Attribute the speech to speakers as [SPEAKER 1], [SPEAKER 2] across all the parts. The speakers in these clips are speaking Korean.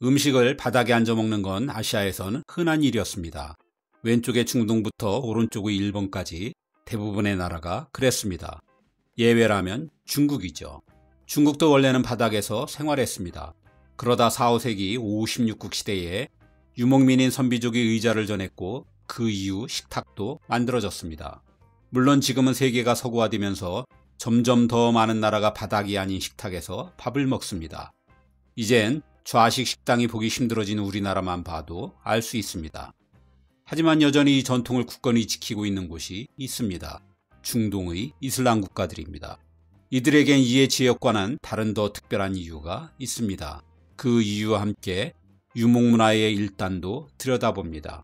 [SPEAKER 1] 음식을 바닥에 앉아 먹는 건 아시아에선 흔한 일이었습니다. 왼쪽의 중동부터 오른쪽의 일본까지 대부분의 나라가 그랬습니다. 예외라면 중국이죠. 중국도 원래는 바닥에서 생활했습니다. 그러다 4, 5세기 5, 16국 시대에 유목민인 선비족이 의자를 전했고 그 이후 식탁도 만들어졌습니다. 물론 지금은 세계가 서구화되면서 점점 더 많은 나라가 바닥이 아닌 식탁에서 밥을 먹습니다. 이젠 좌식 식당이 보기 힘들어진 우리나라만 봐도 알 수 있습니다. 하지만 여전히 이 전통을 굳건히 지키고 있는 곳이 있습니다. 중동의 이슬람 국가들입니다. 이들에겐 이의 지역과는 다른 더 특별한 이유가 있습니다. 그 이유와 함께 유목문화의 일단도 들여다봅니다.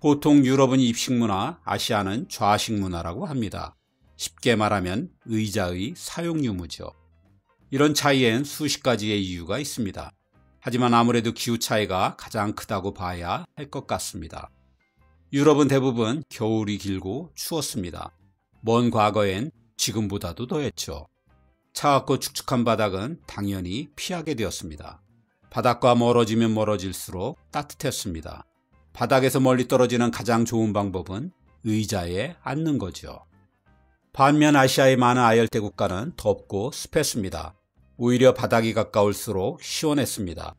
[SPEAKER 1] 보통 유럽은 입식문화, 아시아는 좌식문화라고 합니다. 쉽게 말하면 의자의 사용 유무죠. 이런 차이엔 수십 가지의 이유가 있습니다. 하지만 아무래도 기후 차이가 가장 크다고 봐야 할 것 같습니다. 유럽은 대부분 겨울이 길고 추웠습니다. 먼 과거엔 지금보다도 더했죠. 차갑고 축축한 바닥은 당연히 피하게 되었습니다. 바닥과 멀어지면 멀어질수록 따뜻했습니다. 바닥에서 멀리 떨어지는 가장 좋은 방법은 의자에 앉는 거죠. 반면 아시아의 많은 아열대 국가는 덥고 습했습니다. 오히려 바닥이 가까울수록 시원했습니다.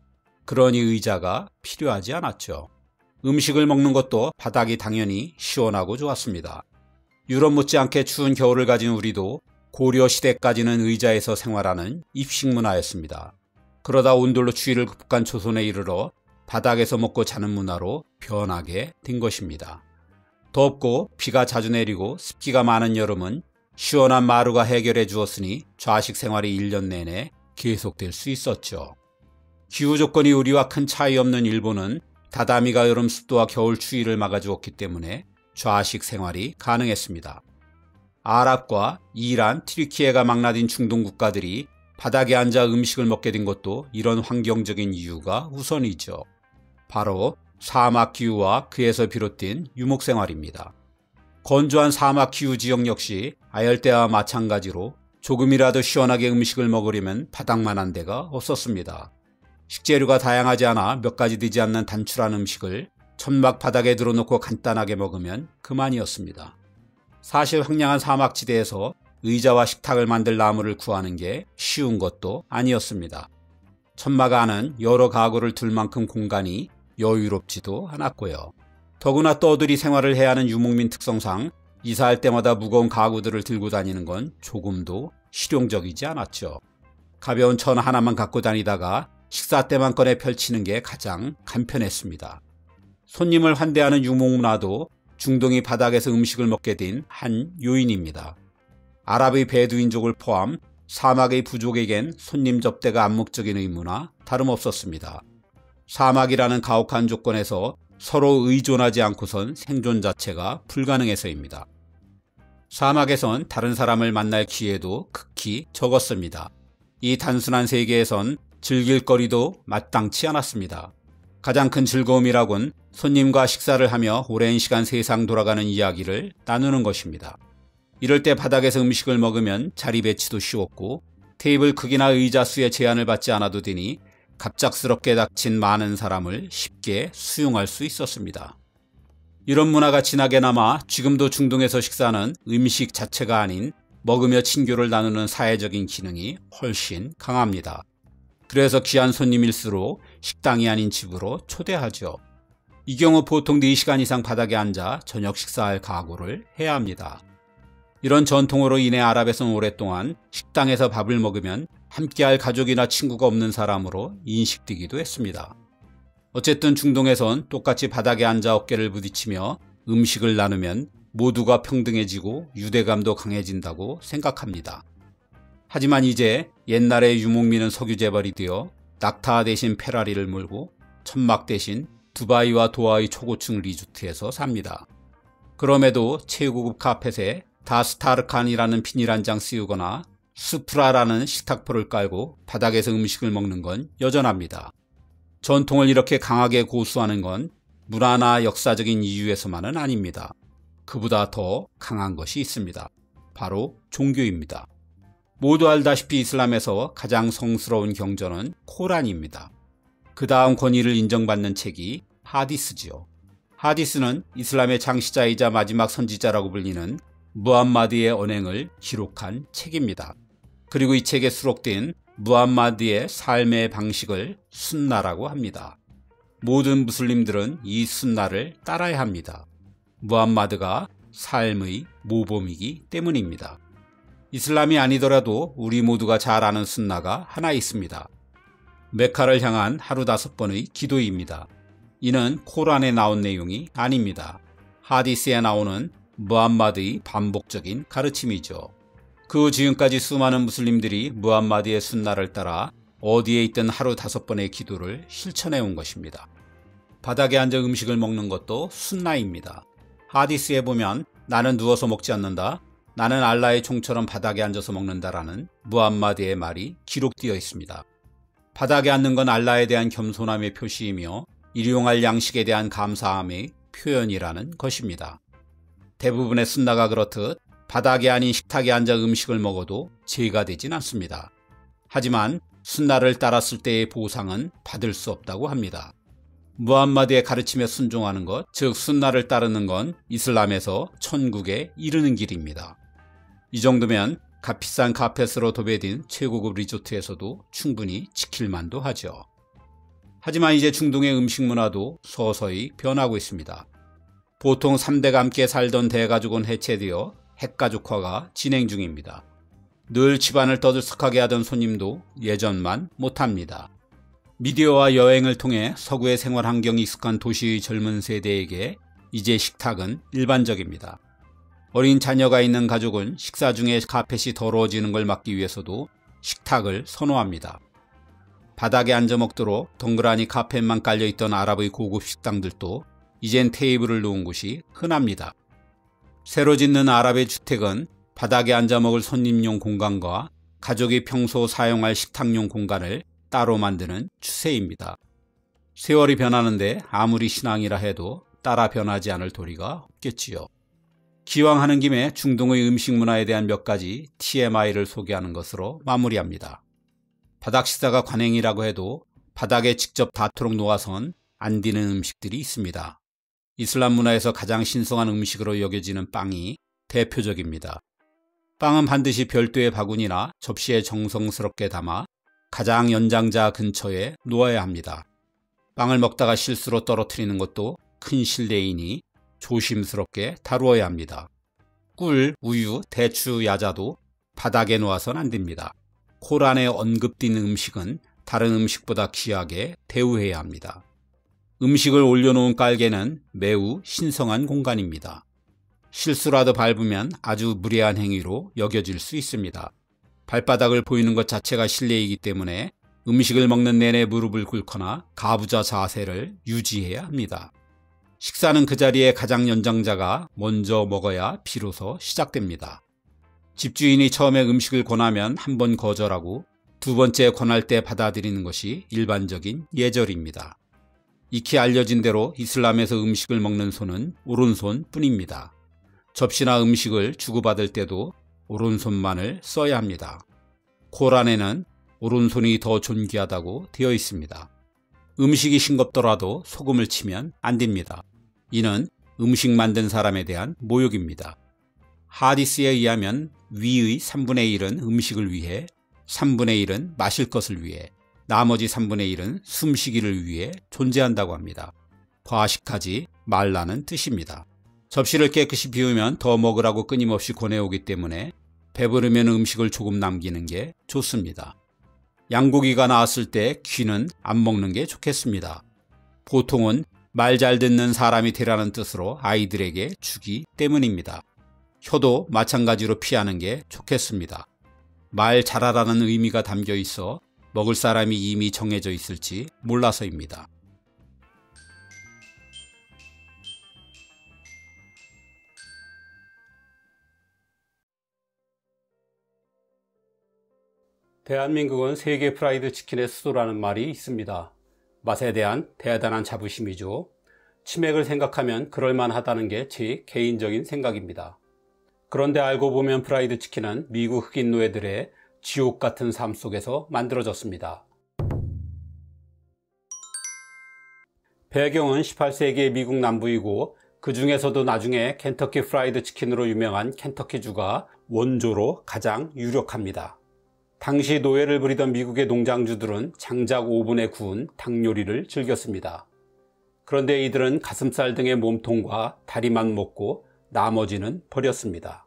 [SPEAKER 1] 그러니 의자가 필요하지 않았죠. 음식을 먹는 것도 바닥이 당연히 시원하고 좋았습니다. 유럽 못지않게 추운 겨울을 가진 우리도 고려 시대까지는 의자에서 생활하는 입식문화였습니다. 그러다 온돌로 추위를 극복한 조선에 이르러 바닥에서 먹고 자는 문화로 변하게 된 것입니다. 덥고 비가 자주 내리고 습기가 많은 여름은 시원한 마루가 해결해 주었으니 좌식 생활이 1년 내내 계속될 수 있었죠. 기후 조건이 우리와 큰 차이 없는 일본은 다다미가 여름 습도와 겨울 추위를 막아주었기 때문에 좌식 생활이 가능했습니다. 아랍과 이란, 튀르키예가 망라된 중동 국가들이 바닥에 앉아 음식을 먹게 된 것도 이런 환경적인 이유가 우선이죠. 바로 사막 기후와 그에서 비롯된 유목 생활입니다. 건조한 사막 기후 지역 역시 아열대와 마찬가지로 조금이라도 시원하게 음식을 먹으려면 바닥만 한 데가 없었습니다. 식재료가 다양하지 않아 몇 가지 되지 않는 단출한 음식을 천막 바닥에 들어놓고 간단하게 먹으면 그만이었습니다. 사실 황량한 사막지대에서 의자와 식탁을 만들 나무를 구하는 게 쉬운 것도 아니었습니다. 천막 안은 여러 가구를 둘 만큼 공간이 여유롭지도 않았고요. 더구나 떠들이 생활을 해야 하는 유목민 특성상 이사할 때마다 무거운 가구들을 들고 다니는 건 조금도 실용적이지 않았죠. 가벼운 천 하나만 갖고 다니다가 식사 때만 꺼내 펼치는 게 가장 간편했습니다. 손님을 환대하는 유목문화도 중동이 바닥에서 음식을 먹게 된 한 요인입니다. 아랍의 베두인족을 포함 사막의 부족에겐 손님 접대가 암묵적인 의무나 다름없었습니다. 사막이라는 가혹한 조건에서 서로 의존하지 않고선 생존 자체가 불가능해서입니다. 사막에선 다른 사람을 만날 기회도 극히 적었습니다. 이 단순한 세계에선 즐길 거리도 마땅치 않았습니다. 가장 큰 즐거움이라곤 손님과 식사를 하며 오랜 시간 세상 돌아가는 이야기를 나누는 것입니다. 이럴 때 바닥에서 음식을 먹으면 자리 배치도 쉬웠고 테이블 크기나 의자 수에 제한을 받지 않아도 되니 갑작스럽게 닥친 많은 사람을 쉽게 수용할 수 있었습니다. 이런 문화가 진하게 남아 지금도 중동에서 식사는 음식 자체가 아닌 먹으며 친교를 나누는 사회적인 기능이 훨씬 강합니다. 그래서 귀한 손님일수록 식당이 아닌 집으로 초대하죠. 이 경우 보통 4시간 이상 바닥에 앉아 저녁 식사할 각오를 해야 합니다. 이런 전통으로 인해 아랍에서는 오랫동안 식당에서 밥을 먹으면 함께할 가족이나 친구가 없는 사람으로 인식되기도 했습니다. 어쨌든 중동에선 똑같이 바닥에 앉아 어깨를 부딪히며 음식을 나누면 모두가 평등해지고 유대감도 강해진다고 생각합니다. 하지만 이제 옛날의 유목민은 석유재벌이 되어 낙타 대신 페라리를 몰고 천막 대신 두바이와 도하의 초고층 리조트에서 삽니다. 그럼에도 최고급 카펫에 다스타르칸이라는 비닐 한 장 씌우거나 수프라라는 식탁포를 깔고 바닥에서 음식을 먹는 건 여전합니다. 전통을 이렇게 강하게 고수하는 건 문화나 역사적인 이유에서만은 아닙니다. 그보다 더 강한 것이 있습니다. 바로 종교입니다. 모두 알다시피 이슬람에서 가장 성스러운 경전은 코란입니다. 그 다음 권위를 인정받는 책이 하디스지요. 하디스는 이슬람의 창시자이자 마지막 선지자라고 불리는 무함마드의 언행을 기록한 책입니다. 그리고 이 책에 수록된 무함마드의 삶의 방식을 순나라고 합니다. 모든 무슬림들은 이 순나를 따라야 합니다. 무함마드가 삶의 모범이기 때문입니다. 이슬람이 아니더라도 우리 모두가 잘 아는 순나가 하나 있습니다. 메카를 향한 하루 5번의 기도입니다. 이는 코란에 나온 내용이 아닙니다. 하디스에 나오는 무함마드의 반복적인 가르침이죠. 그 지금까지 수많은 무슬림들이 무함마드의 순나를 따라 어디에 있든 하루 5번의 기도를 실천해 온 것입니다. 바닥에 앉아 음식을 먹는 것도 순나입니다. 하디스에 보면 나는 누워서 먹지 않는다, 나는 알라의 종처럼 바닥에 앉아서 먹는다라는 무함마드의 말이 기록되어 있습니다. 바닥에 앉는 건 알라에 대한 겸손함의 표시이며 일용할 양식에 대한 감사함의 표현이라는 것입니다. 대부분의 순나가 그렇듯 바닥이 아닌 식탁에 앉아 음식을 먹어도 죄가 되진 않습니다. 하지만 순나를 따랐을 때의 보상은 받을 수 없다고 합니다. 무함마드의 가르침에 순종하는 것, 즉 순나를 따르는 건 이슬람에서 천국에 이르는 길입니다. 이 정도면 값비싼 카펫으로 도배된 최고급 리조트에서도 충분히 지킬 만도 하죠. 하지만 이제 중동의 음식 문화도 서서히 변하고 있습니다. 보통 3대가 함께 살던 대가족은 해체되어 핵가족화가 진행 중입니다. 늘 집안을 떠들썩하게 하던 손님도 예전만 못합니다. 미디어와 여행을 통해 서구의 생활 환경이 익숙한 도시의 젊은 세대에게 이제 식탁은 일반적입니다. 어린 자녀가 있는 가족은 식사 중에 카펫이 더러워지는 걸 막기 위해서도 식탁을 선호합니다. 바닥에 앉아 먹도록 덩그러니 카펫만 깔려있던 아랍의 고급 식당들도 이젠 테이블을 놓은 곳이 흔합니다. 새로 짓는 아랍의 주택은 바닥에 앉아 먹을 손님용 공간과 가족이 평소 사용할 식탁용 공간을 따로 만드는 추세입니다. 세월이 변하는데 아무리 신앙이라 해도 따라 변하지 않을 도리가 없겠지요. 기왕 하는 김에 중동의 음식 문화에 대한 몇 가지 TMI를 소개하는 것으로 마무리합니다. 바닥 식사가 관행이라고 해도 바닥에 직접 닿도록 놓아선 안 되는 음식들이 있습니다. 이슬람 문화에서 가장 신성한 음식으로 여겨지는 빵이 대표적입니다. 빵은 반드시 별도의 바구니나 접시에 정성스럽게 담아 가장 연장자 근처에 놓아야 합니다. 빵을 먹다가 실수로 떨어뜨리는 것도 큰 실례이니 조심스럽게 다루어야 합니다. 꿀, 우유, 대추, 야자도 바닥에 놓아선 안 됩니다. 코란에 언급된 음식은 다른 음식보다 귀하게 대우해야 합니다. 음식을 올려놓은 깔개는 매우 신성한 공간입니다. 실수라도 밟으면 아주 무례한 행위로 여겨질 수 있습니다. 발바닥을 보이는 것 자체가 실례이기 때문에 음식을 먹는 내내 무릎을 꿇거나 가부좌 자세를 유지해야 합니다. 식사는 그 자리에 가장 연장자가 먼저 먹어야 비로소 시작됩니다. 집주인이 처음에 음식을 권하면 한 번 거절하고 두 번째 권할 때 받아들이는 것이 일반적인 예절입니다. 익히 알려진 대로 이슬람에서 음식을 먹는 손은 오른손 뿐입니다. 접시나 음식을 주고받을 때도 오른손만을 써야 합니다. 코란에는 오른손이 더 존귀하다고 되어 있습니다. 음식이 싱겁더라도 소금을 치면 안 됩니다. 이는 음식 만든 사람에 대한 모욕입니다. 하디스에 의하면 위의 3분의 1은 음식을 위해, 3분의 1은 마실 것을 위해, 나머지 3분의 1은 숨쉬기를 위해 존재한다고 합니다. 과식하지 말라는 뜻입니다. 접시를 깨끗이 비우면 더 먹으라고 끊임없이 권해오기 때문에 배부르면 음식을 조금 남기는 게 좋습니다. 양고기가 나왔을 때 귀는 안 먹는 게 좋겠습니다. 보통은 말 잘 듣는 사람이 되라는 뜻으로 아이들에게 주기 때문입니다. 혀도 마찬가지로 피하는 게 좋겠습니다. 말 잘하라는 의미가 담겨 있어 먹을 사람이 이미 정해져 있을지 몰라서입니다. 대한민국은 세계 프라이드 치킨의 수도라는 말이 있습니다. 맛에 대한 대단한 자부심이죠. 치맥을 생각하면 그럴만하다는 게 제 개인적인 생각입니다. 그런데 알고 보면 프라이드 치킨은 미국 흑인 노예들의 지옥 같은 삶 속에서 만들어졌습니다. 배경은 18세기의 미국 남부이고 그 중에서도 나중에 켄터키 프라이드 치킨으로 유명한 켄터키주가 원조로 가장 유력합니다. 당시 노예를 부리던 미국의 농장주들은 장작 오븐에 구운 닭 요리를 즐겼습니다. 그런데 이들은 가슴살 등의 몸통과 다리만 먹고 나머지는 버렸습니다.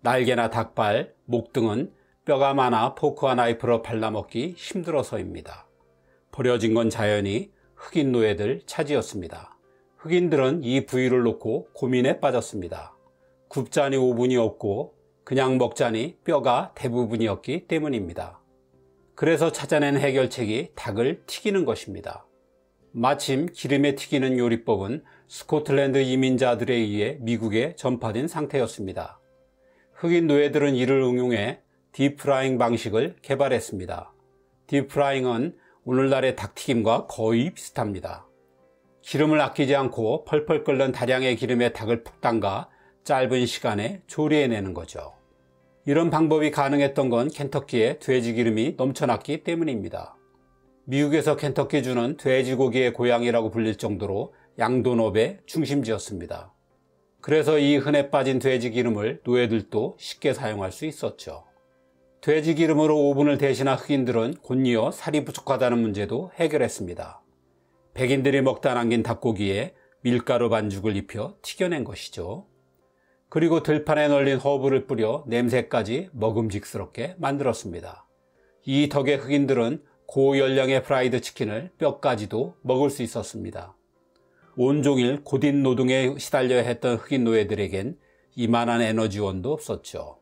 [SPEAKER 1] 날개나 닭발, 목 등은 뼈가 많아 포크와 나이프로 발라먹기 힘들어서입니다. 버려진 건 자연히 흑인 노예들 차지였습니다. 흑인들은 이 부위를 놓고 고민에 빠졌습니다. 굽자니 오븐이 없고 그냥 먹자니 뼈가 대부분이었기 때문입니다. 그래서 찾아낸 해결책이 닭을 튀기는 것입니다. 마침 기름에 튀기는 요리법은 스코틀랜드 이민자들에 의해 미국에 전파된 상태였습니다. 흑인 노예들은 이를 응용해 딥프라잉 방식을 개발했습니다. 딥프라잉은 오늘날의 닭튀김과 거의 비슷합니다. 기름을 아끼지 않고 펄펄 끓는 다량의 기름에 닭을 푹 담가 짧은 시간에 조리해내는 거죠. 이런 방법이 가능했던 건 켄터키에 돼지 기름이 넘쳐났기 때문입니다. 미국에서 켄터키주는 돼지고기의 고향이라고 불릴 정도로 양돈업의 중심지였습니다. 그래서 이 흔해 빠진 돼지 기름을 노예들도 쉽게 사용할 수 있었죠. 돼지 기름으로 오븐을 대신한 흑인들은 곧이어 살이 부족하다는 문제도 해결했습니다. 백인들이 먹다 남긴 닭고기에 밀가루 반죽을 입혀 튀겨낸 것이죠. 그리고 들판에 널린 허브를 뿌려 냄새까지 먹음직스럽게 만들었습니다. 이 덕에 흑인들은 고열량의 프라이드 치킨을 뼈까지도 먹을 수 있었습니다. 온종일 고딘 노동에 시달려야 했던 흑인 노예들에겐 이만한 에너지원도 없었죠.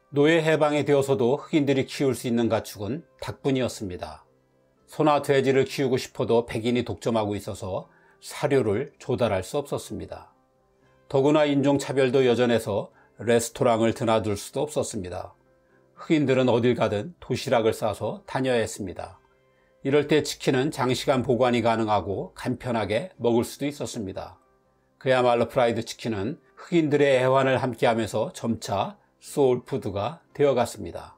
[SPEAKER 1] 노예 해방이 되어서도 흑인들이 키울 수 있는 가축은 닭뿐이었습니다. 소나 돼지를 키우고 싶어도 백인이 독점하고 있어서 사료를 조달할 수 없었습니다. 더구나 인종차별도 여전해서 레스토랑을 드나들 수도 없었습니다. 흑인들은 어딜 가든 도시락을 싸서 다녀야 했습니다. 이럴 때 치킨은 장시간 보관이 가능하고 간편하게 먹을 수도 있었습니다. 그야말로 프라이드 치킨은 흑인들의 애환을 함께하면서 점차 소울푸드가 되어갔습니다.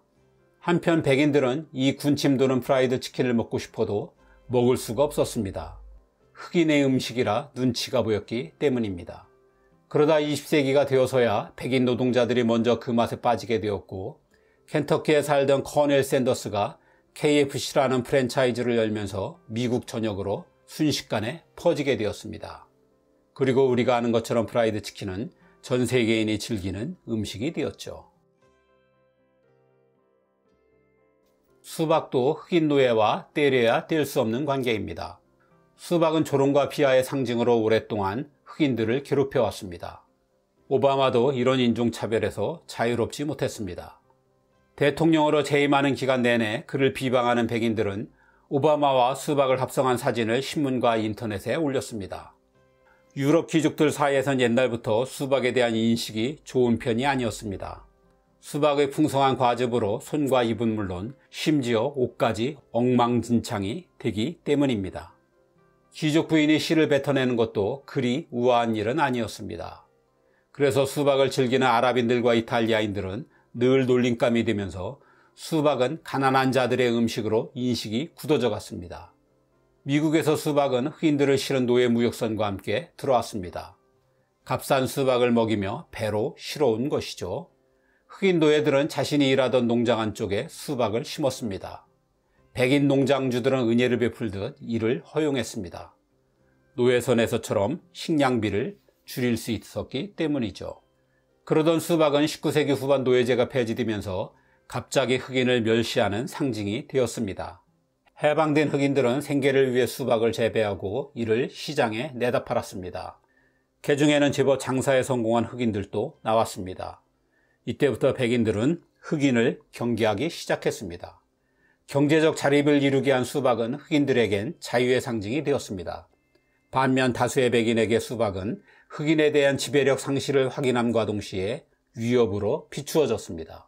[SPEAKER 1] 한편 백인들은 이 군침 도는 프라이드 치킨을 먹고 싶어도 먹을 수가 없었습니다. 흑인의 음식이라 눈치가 보였기 때문입니다. 그러다 20세기가 되어서야 백인 노동자들이 먼저 그 맛에 빠지게 되었고 켄터키에 살던 커넬 샌더스가 KFC라는 프랜차이즈를 열면서 미국 전역으로 순식간에 퍼지게 되었습니다. 그리고 우리가 아는 것처럼 프라이드 치킨은 전 세계인이 즐기는 음식이 되었죠. 수박도 흑인 노예와 떼려야 뗄 수 없는 관계입니다. 수박은 조롱과 비하의 상징으로 오랫동안 흑인들을 괴롭혀왔습니다. 오바마도 이런 인종차별에서 자유롭지 못했습니다. 대통령으로 재임하는 기간 내내 그를 비방하는 백인들은 오바마와 수박을 합성한 사진을 신문과 인터넷에 올렸습니다. 유럽 귀족들 사이에선 옛날부터 수박에 대한 인식이 좋은 편이 아니었습니다. 수박의 풍성한 과즙으로 손과 입은 물론 심지어 옷까지 엉망진창이 되기 때문입니다. 귀족 부인이 씨를 뱉어내는 것도 그리 우아한 일은 아니었습니다. 그래서 수박을 즐기는 아랍인들과 이탈리아인들은 늘 놀림감이 되면서 수박은 가난한 자들의 음식으로 인식이 굳어져 갔습니다. 미국에서 수박은 흑인들을 실은 노예 무역선과 함께 들어왔습니다. 값싼 수박을 먹이며 배로 실어온 것이죠. 흑인 노예들은 자신이 일하던 농장 안쪽에 수박을 심었습니다. 백인 농장주들은 은혜를 베풀듯 이를 허용했습니다. 노예선에서처럼 식량비를 줄일 수 있었기 때문이죠. 그러던 수박은 19세기 후반 노예제가 폐지되면서 갑자기 흑인을 멸시하는 상징이 되었습니다. 해방된 흑인들은 생계를 위해 수박을 재배하고 이를 시장에 내다 팔았습니다. 그 중에는 제법 장사에 성공한 흑인들도 나왔습니다. 이때부터 백인들은 흑인을 경계하기 시작했습니다. 경제적 자립을 이루게 한 수박은 흑인들에겐 자유의 상징이 되었습니다. 반면 다수의 백인에게 수박은 흑인에 대한 지배력 상실을 확인함과 동시에 위협으로 비추어졌습니다.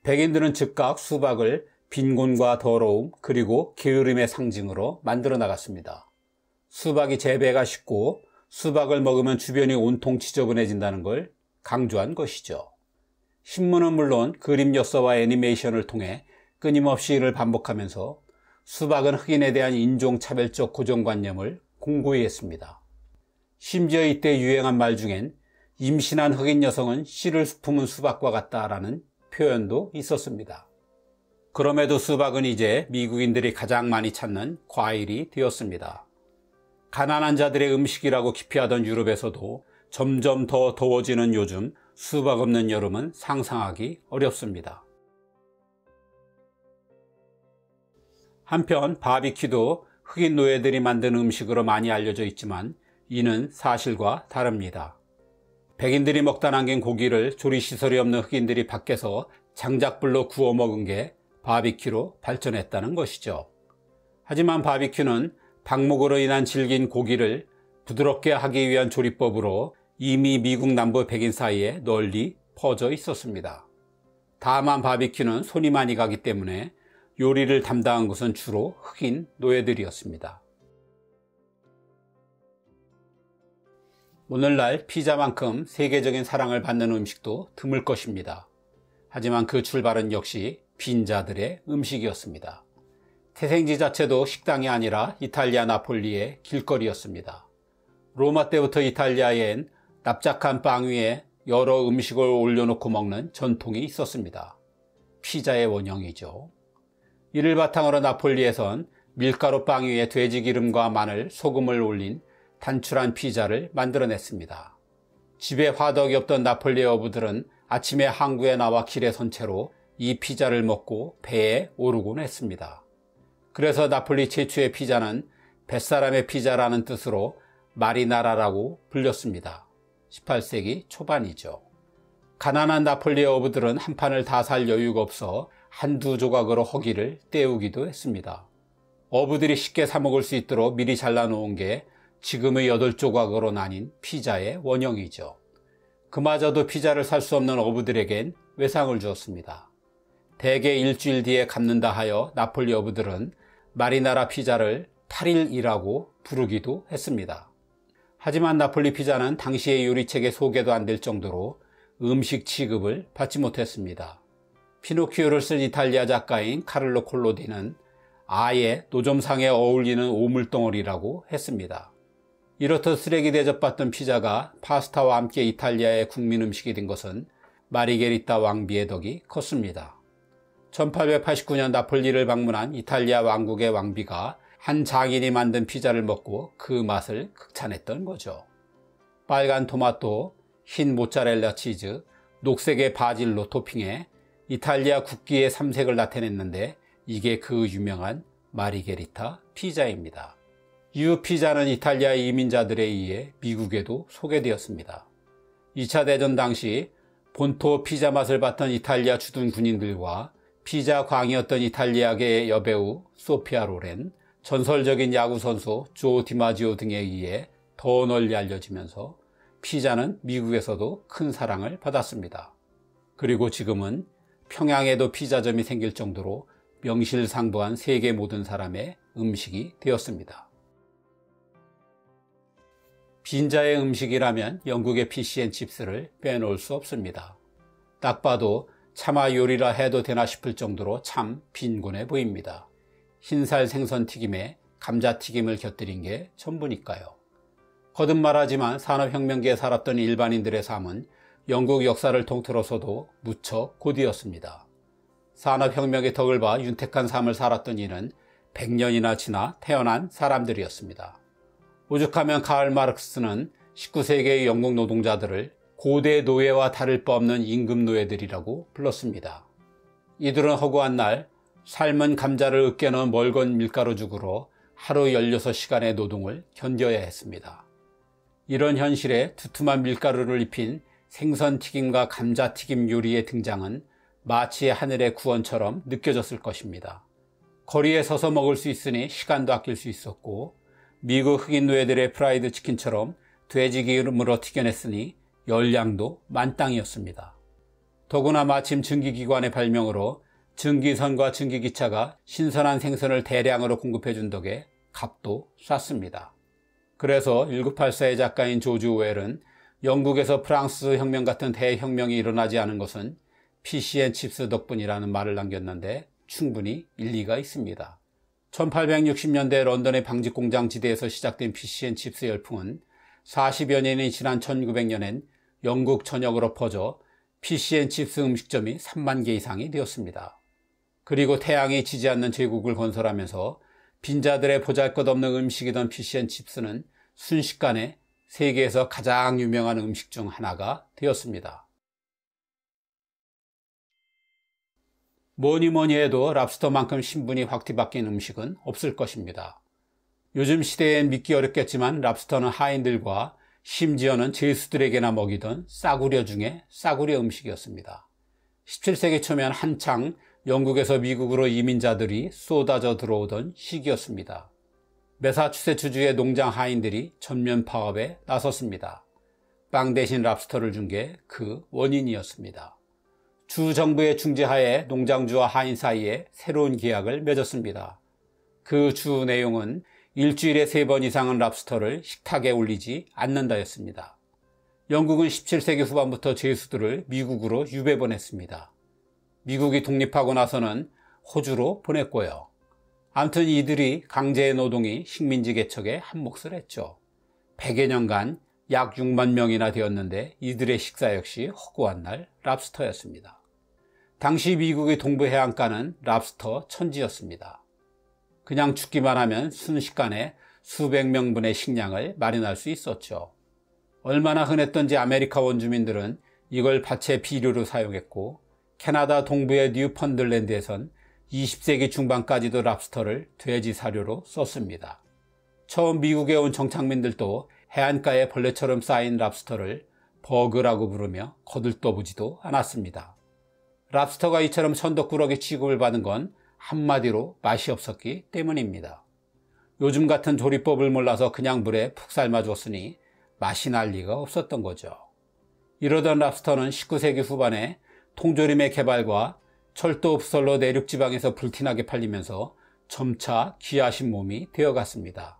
[SPEAKER 1] 백인들은 즉각 수박을 빈곤과 더러움 그리고 게으름의 상징으로 만들어 나갔습니다. 수박이 재배가 쉽고 수박을 먹으면 주변이 온통 지저분해진다는 걸 강조한 것이죠. 신문은 물론 그림 엽서와 애니메이션을 통해 끊임없이 이를 반복하면서 수박은 흑인에 대한 인종차별적 고정관념을 공고히 했습니다. 심지어 이때 유행한 말 중엔 임신한 흑인 여성은 씨를 품은 수박과 같다라는 표현도 있었습니다. 그럼에도 수박은 이제 미국인들이 가장 많이 찾는 과일이 되었습니다. 가난한 자들의 음식이라고 기피하던 유럽에서도 점점 더 더워지는 요즘 수박 없는 여름은 상상하기 어렵습니다. 한편 바비큐도 흑인 노예들이 만든 음식으로 많이 알려져 있지만 이는 사실과 다릅니다. 백인들이 먹다 남긴 고기를 조리시설이 없는 흑인들이 밖에서 장작불로 구워 먹은 게 바비큐로 발전했다는 것이죠. 하지만 바비큐는 방목으로 인한 질긴 고기를 부드럽게 하기 위한 조리법으로 이미 미국 남부 백인 사이에 널리 퍼져 있었습니다. 다만 바비큐는 손이 많이 가기 때문에 요리를 담당한 것은 주로 흑인 노예들이었습니다. 오늘날 피자만큼 세계적인 사랑을 받는 음식도 드물 것입니다. 하지만 그 출발은 역시 빈자들의 음식이었습니다. 태생지 자체도 식당이 아니라 이탈리아 나폴리의 길거리였습니다. 로마 때부터 이탈리아엔 납작한 빵 위에 여러 음식을 올려놓고 먹는 전통이 있었습니다. 피자의 원형이죠. 이를 바탕으로 나폴리에선 밀가루 빵 위에 돼지 기름과 마늘, 소금을 올린 단출한 피자를 만들어냈습니다. 집에 화덕이 없던 나폴리 어부들은 아침에 항구에 나와 길에 선 채로 이 피자를 먹고 배에 오르곤 했습니다. 그래서 나폴리 최초의 피자는 뱃사람의 피자라는 뜻으로 마리나라라고 불렸습니다. 18세기 초반이죠. 가난한 나폴리 어부들은 한 판을 다 살 여유가 없어 한두 조각으로 허기를 때우기도 했습니다. 어부들이 쉽게 사 먹을 수 있도록 미리 잘라놓은 게 지금의 8조각으로 나뉜 피자의 원형이죠. 그마저도 피자를 살 수 없는 어부들에겐 외상을 주었습니다. 대개 일주일 뒤에 갚는다 하여 나폴리 어부들은 마리나라 피자를 8일이라고 부르기도 했습니다. 하지만 나폴리 피자는 당시의 요리책에 소개도 안 될 정도로 음식 취급을 받지 못했습니다. 피노키오를 쓴 이탈리아 작가인 카를로 콜로디는 아예 노점상에 어울리는 오물덩어리라고 했습니다. 이렇듯 쓰레기 대접받던 피자가 파스타와 함께 이탈리아의 국민 음식이 된 것은 마리게리타 왕비의 덕이 컸습니다. 1889년 나폴리를 방문한 이탈리아 왕국의 왕비가 한 장인이 만든 피자를 먹고 그 맛을 극찬했던 거죠. 빨간 토마토, 흰 모짜렐라 치즈, 녹색의 바질로 토핑해 이탈리아 국기의 삼색을 나타냈는데 이게 그 유명한 마리게리타 피자입니다. 이후 피자는 이탈리아 이민자들에 의해 미국에도 소개되었습니다. 2차 대전 당시 본토 피자 맛을 봤던 이탈리아 주둔 군인들과 피자 광이었던 이탈리아계 여배우 소피아 로렌, 전설적인 야구선수 조 디마지오 등에 의해 더 널리 알려지면서 피자는 미국에서도 큰 사랑을 받았습니다. 그리고 지금은 평양에도 피자점이 생길 정도로 명실상부한 세계 모든 사람의 음식이 되었습니다. 빈자의 음식이라면 영국의 피시앤칩스를 빼놓을 수 없습니다. 딱 봐도 차마 요리라 해도 되나 싶을 정도로 참 빈곤해 보입니다. 흰살 생선 튀김에 감자튀김을 곁들인 게 전부니까요. 거듭 말하지만 산업혁명기에 살았던 일반인들의 삶은 영국 역사를 통틀어서도 무척 고되었습니다. 산업혁명의 덕을 봐 윤택한 삶을 살았던 이는 100년이나 지나 태어난 사람들이었습니다. 오죽하면 카를 마르크스는 19세기의 영국 노동자들을 고대 노예와 다를 바 없는 임금 노예들이라고 불렀습니다. 이들은 허구한 날 삶은 감자를 으깨 넣은 멀건 밀가루죽으로 하루 16시간의 노동을 견뎌야 했습니다. 이런 현실에 두툼한 밀가루를 입힌 생선튀김과 감자튀김 요리의 등장은 마치 하늘의 구원처럼 느껴졌을 것입니다. 거리에 서서 먹을 수 있으니 시간도 아낄 수 있었고 미국 흑인 노예들의 프라이드 치킨처럼 돼지 기름으로 튀겨냈으니 열량도 만땅이었습니다. 더구나 마침 증기기관의 발명으로 증기선과 증기기차가 신선한 생선을 대량으로 공급해준 덕에 값도 쌌습니다. 그래서 1984의 작가인 조지 오웰은 영국에서 프랑스 혁명 같은 대혁명이 일어나지 않은 것은 피시앤칩스 덕분이라는 말을 남겼는데 충분히 일리가 있습니다. 1860년대 런던의 방직공장 지대에서 시작된 피시앤칩스 열풍은 40여 년이 지난 1900년엔 영국 전역으로 퍼져 피시앤칩스 음식점이 3만 개 이상이 되었습니다. 그리고 태양이 지지 않는 제국을 건설하면서 빈자들의 보잘것없는 음식이던 피시앤칩스는 순식간에 세계에서 가장 유명한 음식 중 하나가 되었습니다. 뭐니 해도 랍스터만큼 신분이 확 뒤바뀐 음식은 없을 것입니다. 요즘 시대엔 믿기 어렵겠지만 랍스터는 하인들과 심지어는 죄수들에게나 먹이던 싸구려 중에 싸구려 음식이었습니다. 17세기 초면 한창 영국에서 미국으로 이민자들이 쏟아져 들어오던 시기였습니다. 매사추세츠주의 농장 하인들이 전면 파업에 나섰습니다. 빵 대신 랍스터를 준 게 그 원인이었습니다. 주 정부의 중재하에 농장주와 하인 사이에 새로운 계약을 맺었습니다. 그 주 내용은 일주일에 3번 이상은 랍스터를 식탁에 올리지 않는다였습니다. 영국은 17세기 후반부터 죄수들을 미국으로 유배 보냈습니다. 미국이 독립하고 나서는 호주로 보냈고요. 아무튼 이들이 강제 노동이 식민지 개척에 한몫을 했죠. 100여 년간 약 6만 명이나 되었는데 이들의 식사 역시 허구한 날 랍스터였습니다. 당시 미국의 동부 해안가는 랍스터 천지였습니다. 그냥 죽기만 하면 순식간에 수백 명분의 식량을 마련할 수 있었죠. 얼마나 흔했던지 아메리카 원주민들은 이걸 밭의 비료로 사용했고 캐나다 동부의 뉴펀들랜드에선 20세기 중반까지도 랍스터를 돼지 사료로 썼습니다. 처음 미국에 온 정착민들도 해안가에 벌레처럼 쌓인 랍스터를 버그라고 부르며 거들떠보지도 않았습니다. 랍스터가 이처럼 천덕꾸러기 취급을 받은 건 한마디로 맛이 없었기 때문입니다. 요즘 같은 조리법을 몰라서 그냥 물에 푹 삶아줬으니 맛이 날 리가 없었던 거죠. 이러던 랍스터는 19세기 후반에 통조림의 개발과 철도 부설로 내륙 지방에서 불티나게 팔리면서 점차 귀하신 몸이 되어갔습니다.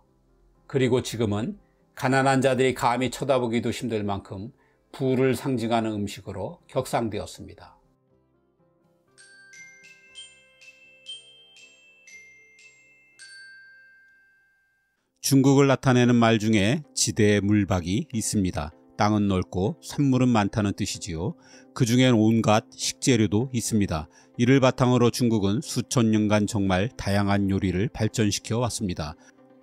[SPEAKER 1] 그리고 지금은 가난한 자들이 감히 쳐다보기도 힘들 만큼 부를 상징하는 음식으로 격상되었습니다.
[SPEAKER 2] 중국을 나타내는 말 중에 지대의 물박이 있습니다. 땅은 넓고 산물은 많다는 뜻이지요. 그 중엔 온갖 식재료도 있습니다. 이를 바탕으로 중국은 수천 년간 정말 다양한 요리를 발전시켜 왔습니다.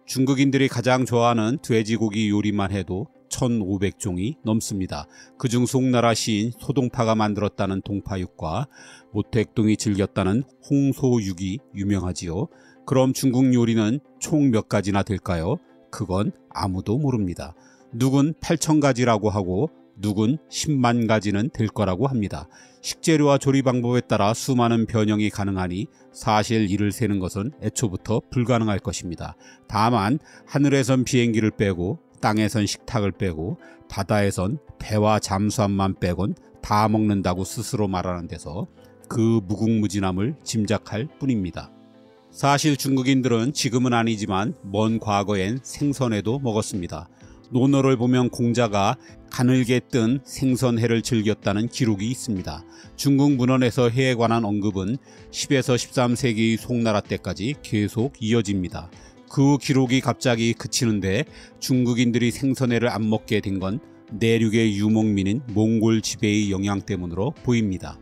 [SPEAKER 2] 중국인들이 가장 좋아하는 돼지고기 요리만 해도 1500종이 넘습니다. 그중 송나라 시인 소동파가 만들었다는 동파육과 모택동이 즐겼다는 홍소육이 유명하지요. 그럼 중국 요리는 총 몇 가지나 될까요? 그건 아무도 모릅니다. 누군 8,000가지라고 하고 누군 10만 가지는 될 거라고 합니다. 식재료와 조리 방법에 따라 수많은 변형이 가능하니 사실 이를 세는 것은 애초부터 불가능할 것입니다. 다만 하늘에선 비행기를 빼고 땅에선 식탁을 빼고 바다에선 배와 잠수함만 빼곤 다 먹는다고 스스로 말하는 데서 그 무궁무진함을 짐작할 뿐입니다. 사실 중국인들은 지금은 아니지만 먼 과거엔 생선회도 먹었습니다. 논어를 보면 공자가 가늘게 뜬 생선회를 즐겼다는 기록이 있습니다. 중국 문헌에서 회에 관한 언급은 10에서 13세기 송나라 때까지 계속 이어집니다. 그 기록이 갑자기 그치는데 중국인들이 생선회를 안 먹게 된 건 내륙의 유목민인 몽골 지배의 영향 때문으로 보입니다.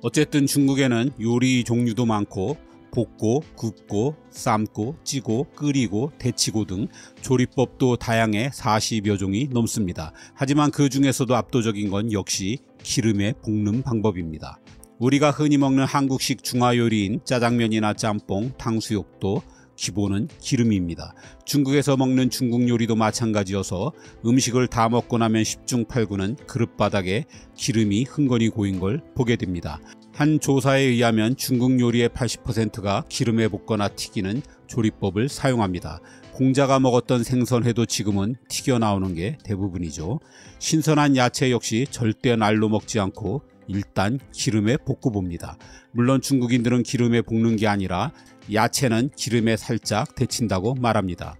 [SPEAKER 2] 어쨌든 중국에는 요리 종류도 많고 볶고, 굽고, 삶고, 찌고, 끓이고, 데치고 등 조리법도 다양해 40여 종이 넘습니다. 하지만 그 중에서도 압도적인 건 역시 기름에 볶는 방법입니다. 우리가 흔히 먹는 한국식 중화요리인 짜장면이나 짬뽕, 탕수육도 기본은 기름입니다. 중국에서 먹는 중국 요리도 마찬가지여서 음식을 다 먹고 나면 10중 8구는 그릇바닥에 기름이 흥건히 고인 걸 보게 됩니다. 한 조사에 의하면 중국 요리의 80%가 기름에 볶거나 튀기는 조리법을 사용합니다. 공자가 먹었던 생선회도 지금은 튀겨 나오는 게 대부분이죠. 신선한 야채 역시 절대 날로 먹지 않고 일단 기름에 볶아봅니다. 물론 중국인들은 기름에 볶는 게 아니라 야채는 기름에 살짝 데친다고 말합니다.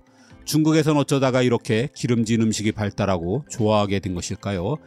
[SPEAKER 2] 중국에선 어쩌다가 이렇게 기름진 음식이 발달하고 좋아하게 된 것일까요?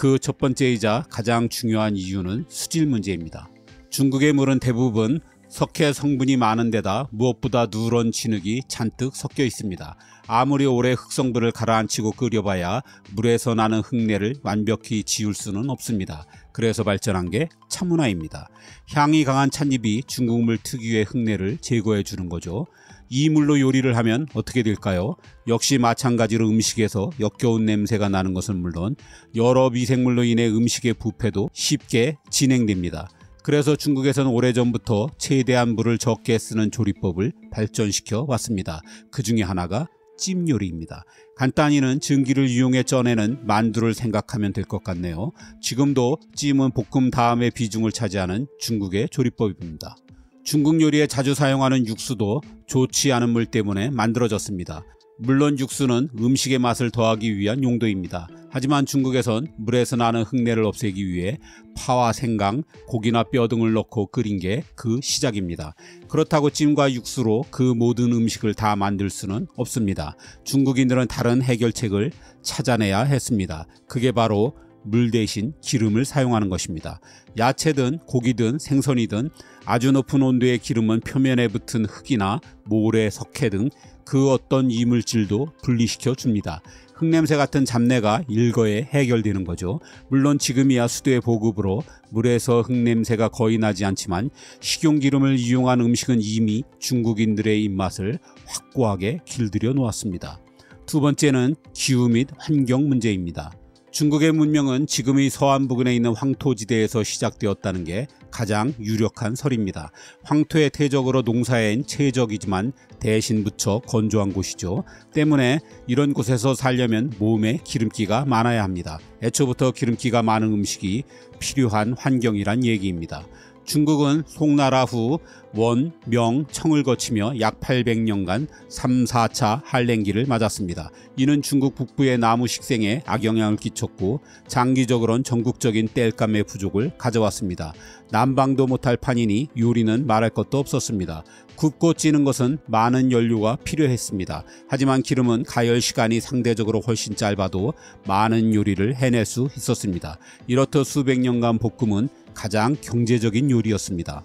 [SPEAKER 2] 그 첫 번째이자 가장 중요한 이유는 수질 문제입니다. 중국의 물은 대부분 석회 성분이 많은 데다 무엇보다 누런 진흙이 잔뜩 섞여 있습니다. 아무리 오래 흙성분을 가라앉히고 끓여봐야 물에서 나는 흙내를 완벽히 지울 수는 없습니다. 그래서 발전한 게 차문화입니다. 향이 강한 찻잎이 중국물 특유의 흙내를 제거해 주는 거죠. 이 물로 요리를 하면 어떻게 될까요? 역시 마찬가지로 음식에서 역겨운 냄새가 나는 것은 물론 여러 미생물로 인해 음식의 부패도 쉽게 진행됩니다. 그래서 중국에서는 오래전부터 최대한 물을 적게 쓰는 조리법을 발전시켜 왔습니다. 그 중에 하나가 찜 요리입니다. 간단히는 증기를 이용해 쪄내는 만두를 생각하면 될 것 같네요. 지금도 찜은 볶음 다음에 비중을 차지하는 중국의 조리법입니다. 중국 요리에 자주 사용하는 육수도 좋지 않은 물 때문에 만들어졌습니다. 물론 육수는 음식의 맛을 더하기 위한 용도입니다. 하지만 중국에선 물에서 나는 흙내를 없애기 위해 파와 생강, 고기나 뼈 등을 넣고 끓인 게 그 시작입니다. 그렇다고 찜과 육수로 그 모든 음식을 다 만들 수는 없습니다. 중국인들은 다른 해결책을 찾아내야 했습니다. 그게 바로 물 대신 기름을 사용하는 것입니다. 야채든 고기든 생선이든 아주 높은 온도의 기름은 표면에 붙은 흙이나 모래, 석회 등 그 어떤 이물질도 분리시켜 줍니다. 흙냄새 같은 잡내가 일거에 해결되는 거죠. 물론 지금이야 수도의 보급으로 물에서 흙냄새가 거의 나지 않지만 식용기름을 이용한 음식은 이미 중국인들의 입맛을 확고하게 길들여 놓았습니다. 두 번째는 기후 및 환경 문제입니다. 중국의 문명은 지금의 서안 부근에 있는 황토지대에서 시작되었다는 게 가장 유력한 설입니다. 황토의 태적으로 농사엔 최적이지만 대신 무척 건조한 곳이죠. 때문에 이런 곳에서 살려면 몸에 기름기가 많아야 합니다. 애초부터 기름기가 많은 음식이 필요한 환경이란 얘기입니다. 중국은 송나라 후 원, 명, 청을 거치며 약 800년간 3, 4차 한랭기를 맞았습니다. 이는 중국 북부의 나무 식생에 악영향을 끼쳤고 장기적으로는 전국적인 땔감의 부족을 가져왔습니다. 난방도 못할 판이니 요리는 말할 것도 없었습니다. 굽고 찌는 것은 많은 연료가 필요했습니다. 하지만 기름은 가열 시간이 상대적으로 훨씬 짧아도 많은 요리를 해낼 수 있었습니다. 이렇듯 수백 년간 볶음은 가장 경제적인 요리였습니다.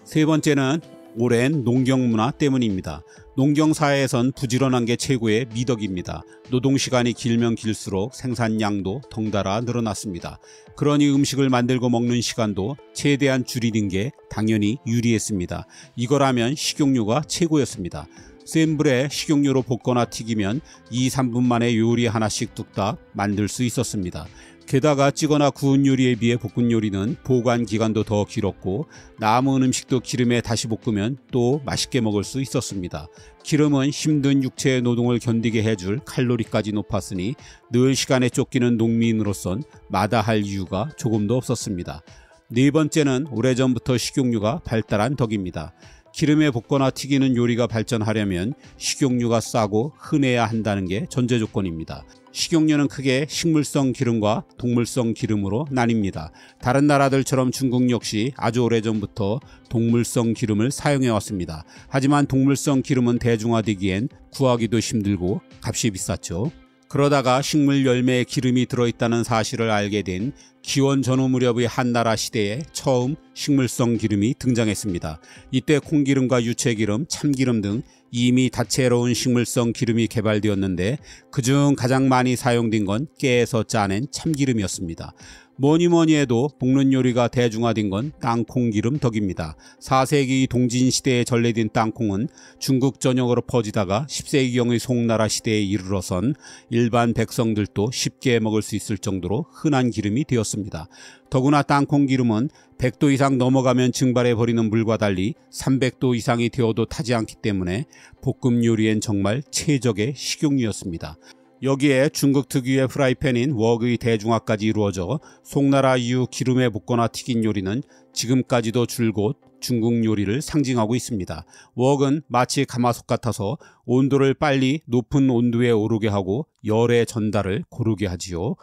[SPEAKER 2] 세 번째는 오랜 농경문화 때문입니다. 농경사회에선 부지런한 게 최고의 미덕입니다. 노동시간이 길면 길수록 생산량도 덩달아 늘어났습니다. 그러니 음식을 만들고 먹는 시간도 최대한 줄이는 게 당연히 유리했습니다. 이거라면 식용유가 최고였습니다. 센 불에 식용유로 볶거나 튀기면 2, 3분 만에 요리 하나씩 뚝딱 만들 수 있었습니다. 게다가 찌거나 구운 요리에 비해 볶은 요리는 보관 기간도 더 길었고 남은 음식도 기름에 다시 볶으면 또 맛있게 먹을 수 있었습니다. 기름은 힘든 육체의 노동을 견디게 해줄 칼로리까지 높았으니 늘 시간에 쫓기는 농민으로선 마다할 이유가 조금도 없었습니다. 네 번째는 오래전부터 식용유가 발달한 덕입니다. 기름에 볶거나 튀기는 요리가 발전하려면 식용유가 싸고 흔해야 한다는 게 전제 조건입니다. 식용유는 크게 식물성 기름과 동물성 기름으로 나뉩니다. 다른 나라들처럼 중국 역시 아주 오래전부터 동물성 기름을 사용해 왔습니다. 하지만 동물성 기름은 대중화되기엔 구하기도 힘들고 값이 비쌌죠. 그러다가 식물 열매에 기름이 들어있다는 사실을 알게 된 기원 전후 무렵의 한나라 시대에 처음 식물성 기름이 등장했습니다. 이때 콩기름과 유채기름, 참기름 등 이미 다채로운 식물성 기름이 개발되었는데 그중 가장 많이 사용된 건 깨에서 짜낸 참기름이었습니다. 뭐니뭐니 해도 볶는 요리가 대중화된 건 땅콩기름 덕입니다. 4세기 동진시대에 전래된 땅콩은 중국 전역으로 퍼지다가 10세기경의 송나라 시대에 이르러선 일반 백성들도 쉽게 먹을 수 있을 정도로 흔한 기름이 되었습니다. 더구나 땅콩기름은 100도 이상 넘어가면 증발해버리는 물과 달리 300도 이상이 되어도 타지 않기 때문에 볶음 요리엔 정말 최적의 식용유였습니다. 여기에 중국 특유의 프라이팬인 웍의 대중화까지 이루어져 송나라 이후 기름에 볶거나 튀긴 요리는 지금까지도 줄곧 중국 요리를 상징하고 있습니다. 웍은 마치 가마솥 같아서 온도를 빨리 높은 온도에 오르게 하고 열의 전달을 고르게 하지요.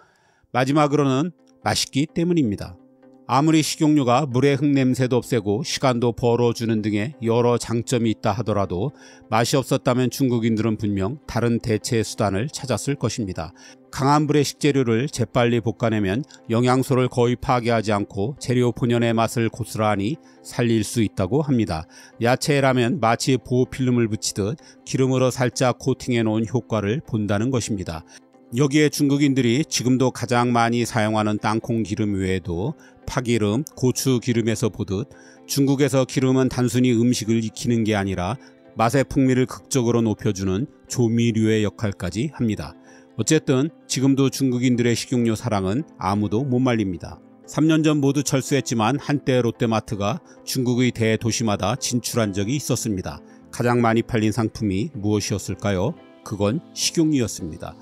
[SPEAKER 2] 마지막으로는 맛있기 때문입니다. 아무리 식용유가 물의 흙냄새도 없애고 시간도 벌어주는 등의 여러 장점이 있다 하더라도 맛이 없었다면 중국인들은 분명 다른 대체 수단을 찾았을 것입니다. 강한 불의 식재료를 재빨리 볶아내면 영양소를 거의 파괴하지 않고 재료 본연의 맛을 고스란히 살릴 수 있다고 합니다. 야채라면 마치 보호필름을 붙이듯 기름으로 살짝 코팅해 놓은 효과를 본다는 것입니다. 여기에 중국인들이 지금도 가장 많이 사용하는 땅콩 기름 외에도 파기름, 고추 기름에서 보듯 중국에서 기름은 단순히 음식을 익히는 게 아니라 맛의 풍미를 극적으로 높여주는 조미료의 역할까지 합니다. 어쨌든 지금도 중국인들의 식용유 사랑은 아무도 못 말립니다. 3년 전 모두 철수했지만 한때 롯데마트가 중국의 대도시마다 진출한 적이 있었습니다. 가장 많이 팔린 상품이 무엇이었을까요? 그건 식용유였습니다.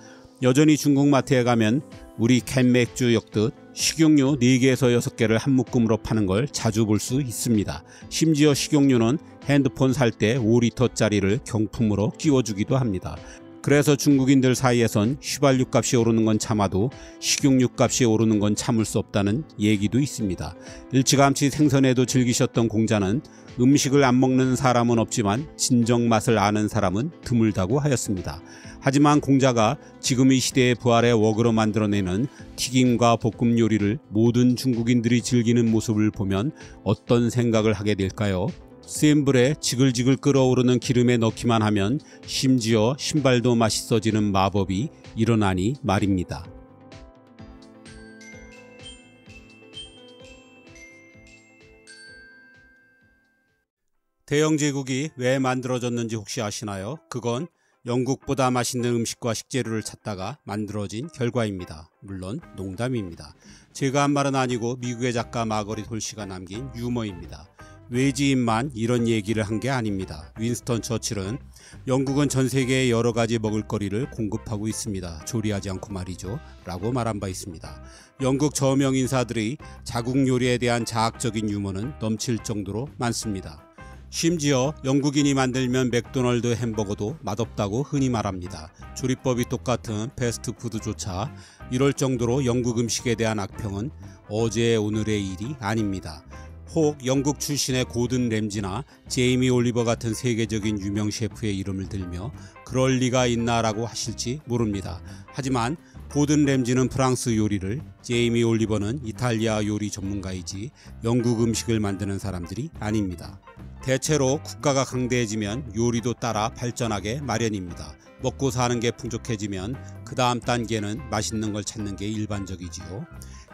[SPEAKER 2] 여전히 중국 마트에 가면 우리 캔 맥주 엮듯 식용유 4개에서 6개를 한 묶음으로 파는 걸 자주 볼 수 있습니다. 심지어 식용유는 핸드폰 살 때 5리터짜리를 경품으로 끼워주기도 합니다. 그래서 중국인들 사이에선 휘발유 값이 오르는 건 참아도 식용유 값이 오르는 건 참을 수 없다는 얘기도 있습니다. 일찌감치 생선회도 즐기셨던 공자는 음식을 안 먹는 사람은 없지만 진정 맛을 아는 사람은 드물다고 하였습니다. 하지만 공자가 지금 이 시대의 부활의 웍으로 만들어내는 튀김과 볶음 요리를 모든 중국인들이 즐기는 모습을 보면 어떤 생각을 하게 될까요? 센 불에 지글지글 끓어오르는 기름에 넣기만 하면 심지어 신발도 맛있어지는 마법이 일어나니 말입니다. 대영 제국이 왜 만들어졌는지 혹시 아시나요? 그건 영국보다 맛있는 음식과 식재료를 찾다가 만들어진 결과입니다. 물론 농담입니다. 제가 한 말은 아니고 미국의 작가 마거릿 홀시가 남긴 유머입니다. 외지인만 이런 얘기를 한 게 아닙니다. 윈스턴 처칠은 영국은 전 세계에 여러 가지 먹을거리를 공급하고 있습니다. 조리하지 않고 말이죠. 라고 말한 바 있습니다. 영국 저명 인사들의 자국 요리에 대한 자학적인 유머는 넘칠 정도로 많습니다. 심지어 영국인이 만들면 맥도널드 햄버거도 맛없다고 흔히 말합니다. 조리법이 똑같은 패스트푸드조차 이럴 정도로 영국 음식에 대한 악평은 어제 오늘의 일이 아닙니다. 혹 영국 출신의 고든 램지나 제이미 올리버 같은 세계적인 유명 셰프의 이름을 들며 그럴 리가 있나라고 하실지 모릅니다. 하지만 고든 램지는 프랑스 요리를, 제이미 올리버는 이탈리아 요리 전문가이지 영국 음식을 만드는 사람들이 아닙니다. 대체로 국가가 강대해지면 요리도 따라 발전하게 마련입니다. 먹고 사는 게 풍족해지면 그 다음 단계는 맛있는 걸 찾는 게 일반적이지요.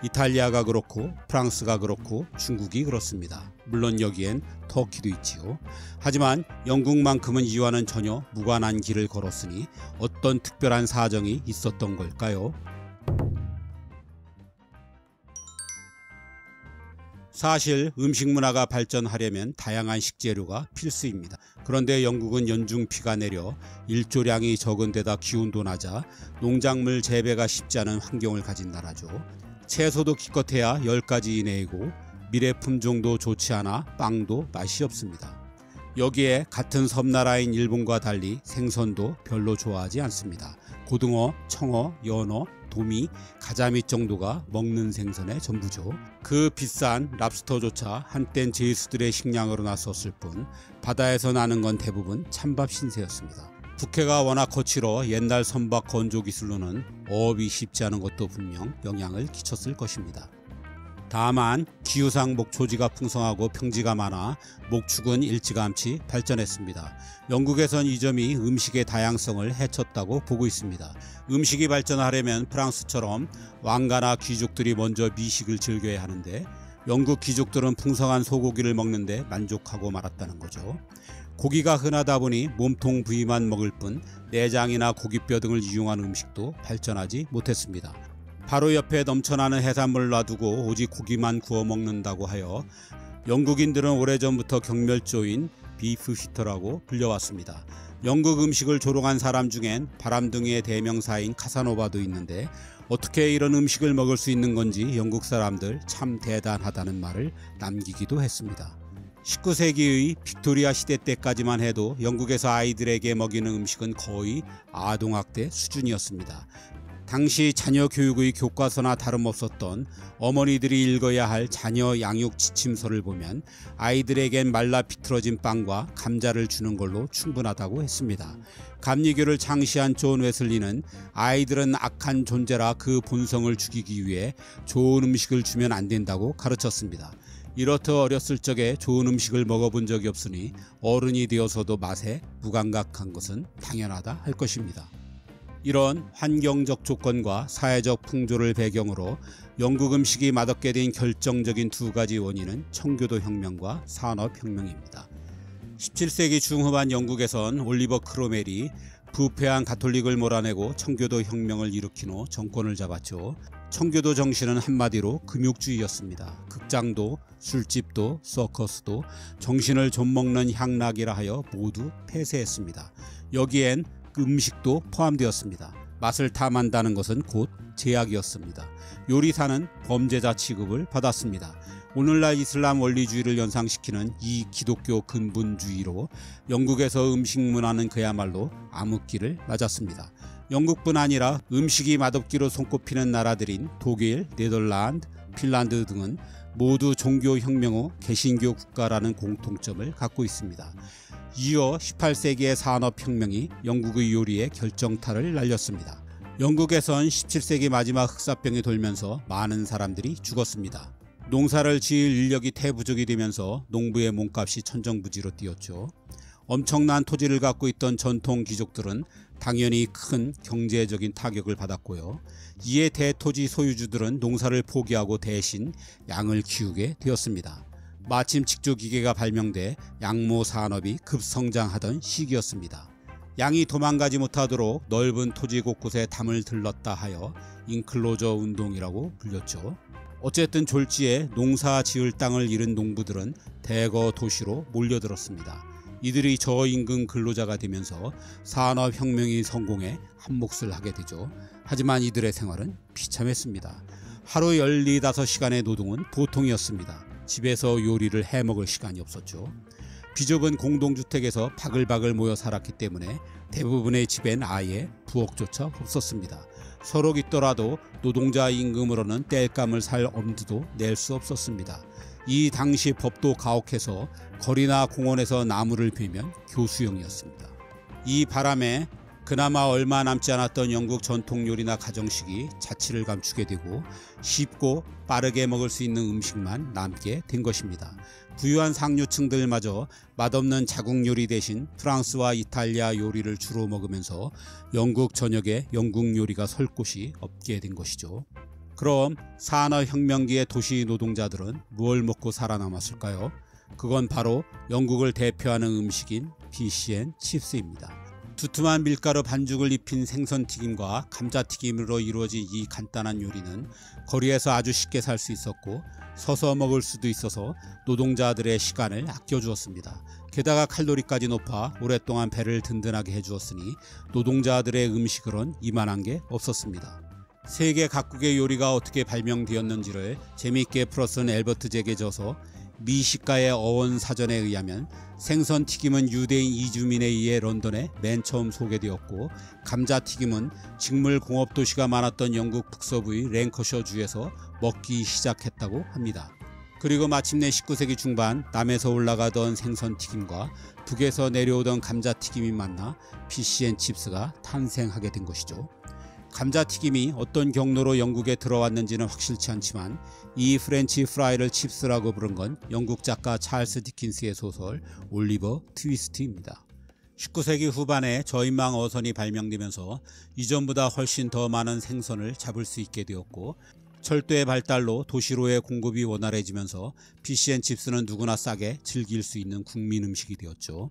[SPEAKER 2] 이탈리아가 그렇고 프랑스가 그렇고 중국이 그렇습니다. 물론 여기엔 터키도 있지요. 하지만 영국만큼은 이와는 전혀 무관한 길을 걸었으니 어떤 특별한 사정이 있었던 걸까요? 사실 음식 문화가 발전하려면 다양한 식재료가 필수입니다. 그런데 영국은 연중 비가 내려 일조량이 적은 데다 기온도 낮아 농작물 재배가 쉽지 않은 환경을 가진 나라죠. 채소도 기껏해야 10가지 이내이고 미래 품종도 좋지 않아 빵도 맛이 없습니다. 여기에 같은 섬나라인 일본과 달리 생선도 별로 좋아하지 않습니다. 고등어, 청어, 연어, 도미, 가자미 정도가 먹는 생선의 전부죠. 그 비싼 랍스터조차 한땐 제수들의 식량으로 나섰을 뿐 바다에서 나는 건 대부분 찬밥 신세였습니다. 북해가 워낙 거칠어 옛날 선박 건조 기술로는 어업이 쉽지 않은 것도 분명 영향을 끼쳤을 것입니다. 다만 기후상 목초지가 풍성하고 평지가 많아 목축은 일찌감치 발전했습니다. 영국에선 이 점이 음식의 다양성을 해쳤다고 보고 있습니다. 음식이 발전하려면 프랑스처럼 왕가나 귀족들이 먼저 미식을 즐겨야 하는데 영국 귀족들은 풍성한 소고기를 먹는데 만족하고 말았다는 거죠. 고기가 흔하다 보니 몸통 부위만 먹을 뿐 내장이나 고기뼈 등을 이용한 음식도 발전하지 못했습니다. 바로 옆에 넘쳐나는 해산물을 놔두고 오직 고기만 구워 먹는다고 하여 영국인들은 오래전부터 경멸조인 비프 히터라고 불려왔습니다. 영국 음식을 조롱한 사람 중엔 바람둥이의 대명사인 카사노바도 있는데 어떻게 이런 음식을 먹을 수 있는 건지 영국 사람들 참 대단하다는 말을 남기기도 했습니다. 19세기의 빅토리아 시대 때까지만 해도 영국에서 아이들에게 먹이는 음식은 거의 아동학대 수준이었습니다. 당시 자녀 교육의 교과서나 다름없었던 어머니들이 읽어야 할 자녀 양육 지침서를 보면 아이들에겐 말라 비틀어진 빵과 감자를 주는 걸로 충분하다고 했습니다. 감리교를 창시한 존 웨슬리는 아이들은 악한 존재라 그 본성을 죽이기 위해 좋은 음식을 주면 안 된다고 가르쳤습니다. 이렇듯 어렸을 적에 좋은 음식을 먹어본 적이 없으니 어른이 되어서도 맛에 무감각한 것은 당연하다 할 것입니다. 이런 환경적 조건과 사회적 풍조를 배경으로 영국 음식이 맛없게 된 결정적인 두 가지 원인은 청교도 혁명과 산업혁명입니다. 17세기 중후반 영국에선 올리버 크로멜이 부패한 가톨릭을 몰아내고 청교도 혁명을 일으킨 후 정권을 잡았죠. 청교도 정신은 한마디로 금욕주의였습니다. 극장도 술집도 서커스도 정신을 좀먹는 향락이라 하여 모두 폐쇄했습니다. 여기엔 음식도 포함되었습니다. 맛을 탐한다는 것은 곧 제약이었습니다. 요리사는 범죄자 취급을 받았습니다. 오늘날 이슬람 원리주의를 연상시키는 이 기독교 근본주의로 영국에서 음식 문화는 그야말로 암흑기를 맞았습니다. 영국뿐 아니라 음식이 맛없기로 손꼽히는 나라들인 독일, 네덜란드, 핀란드 등은 모두 종교혁명 후 개신교 국가라는 공통점을 갖고 있습니다. 이어 18세기의 산업혁명이 영국의 요리에 결정타를 날렸습니다. 영국에선 17세기 마지막 흑사병이 돌면서 많은 사람들이 죽었습니다. 농사를 지을 인력이 태부족이 되면서 농부의 몸값이 천정부지로 뛰었죠. 엄청난 토지를 갖고 있던 전통 귀족들은 당연히 큰 경제적인 타격을 받았고요. 이에 대토지 소유주들은 농사를 포기하고 대신 양을 키우게 되었습니다. 마침 직조기계가 발명돼 양모 산업이 급성장하던 시기였습니다. 양이 도망가지 못하도록 넓은 토지 곳곳에 담을 들렀다 하여 인클로저 운동이라고 불렸죠. 어쨌든 졸지에 농사 지을 땅을 잃은 농부들은 대거 도시로 몰려들었습니다. 이들이 저임금 근로자가 되면서 산업혁명이 성공해 한몫을 하게 되죠. 하지만 이들의 생활은 비참했습니다. 하루 15시간의 노동은 보통이었습니다. 집에서 요리를 해먹을 시간이 없었죠. 비좁은 공동주택에서 바글바글 모여 살았기 때문에 대부분의 집엔 아예 부엌조차 없었습니다. 서로 있더라도 노동자 임금으로는 땔감을 살 엄두도 낼 수 없었습니다. 이 당시 법도 가혹해서 거리나 공원에서 나무를 베면 교수형이었습니다. 이 바람에 그나마 얼마 남지 않았던 영국 전통 요리나 가정식이 자취를 감추게 되고 쉽고 빠르게 먹을 수 있는 음식만 남게 된 것입니다. 부유한 상류층들마저 맛없는 자국 요리 대신 프랑스와 이탈리아 요리를 주로 먹으면서 영국 전역에 영국 요리가 설 곳이 없게 된 것이죠. 그럼 산업혁명기의 도시 노동자들은 무엇을 먹고 살아남았을까요? 그건 바로 영국을 대표하는 음식인 피시앤칩스입니다. 두툼한 밀가루 반죽을 입힌 생선튀김과 감자튀김으로 이루어진 이 간단한 요리는 거리에서 아주 쉽게 살 수 있었고 서서 먹을 수도 있어서 노동자들의 시간을 아껴주었습니다. 게다가 칼로리까지 높아 오랫동안 배를 든든하게 해주었으니 노동자들의 음식으론 이만한 게 없었습니다. 세계 각국의 요리가 어떻게 발명되었는지를 재미있게 풀어쓴 엘버트 잭에 져서 미식가의 어원 사전에 의하면 생선튀김은 유대인 이주민에 의해 런던에 맨 처음 소개되었고 감자튀김은 직물 공업 도시가 많았던 영국 북서부의 랭커셔 주에서 먹기 시작했다고 합니다. 그리고 마침내 19세기 중반 남에서 올라가던 생선튀김과 북에서 내려오던 감자튀김이 만나 피시앤칩스가 탄생하게 된 것이죠. 감자튀김이 어떤 경로로 영국에 들어왔는지는 확실치 않지만 이 프렌치 프라이를 칩스라고 부른 건 영국 작가 찰스 디킨스의 소설 올리버 트위스트입니다. 19세기 후반에 저인망 어선이 발명되면서 이전보다 훨씬 더 많은 생선을 잡을 수 있게 되었고 철도의 발달로 도시로의 공급이 원활해지면서 피시앤칩스는 누구나 싸게 즐길 수 있는 국민 음식이 되었죠.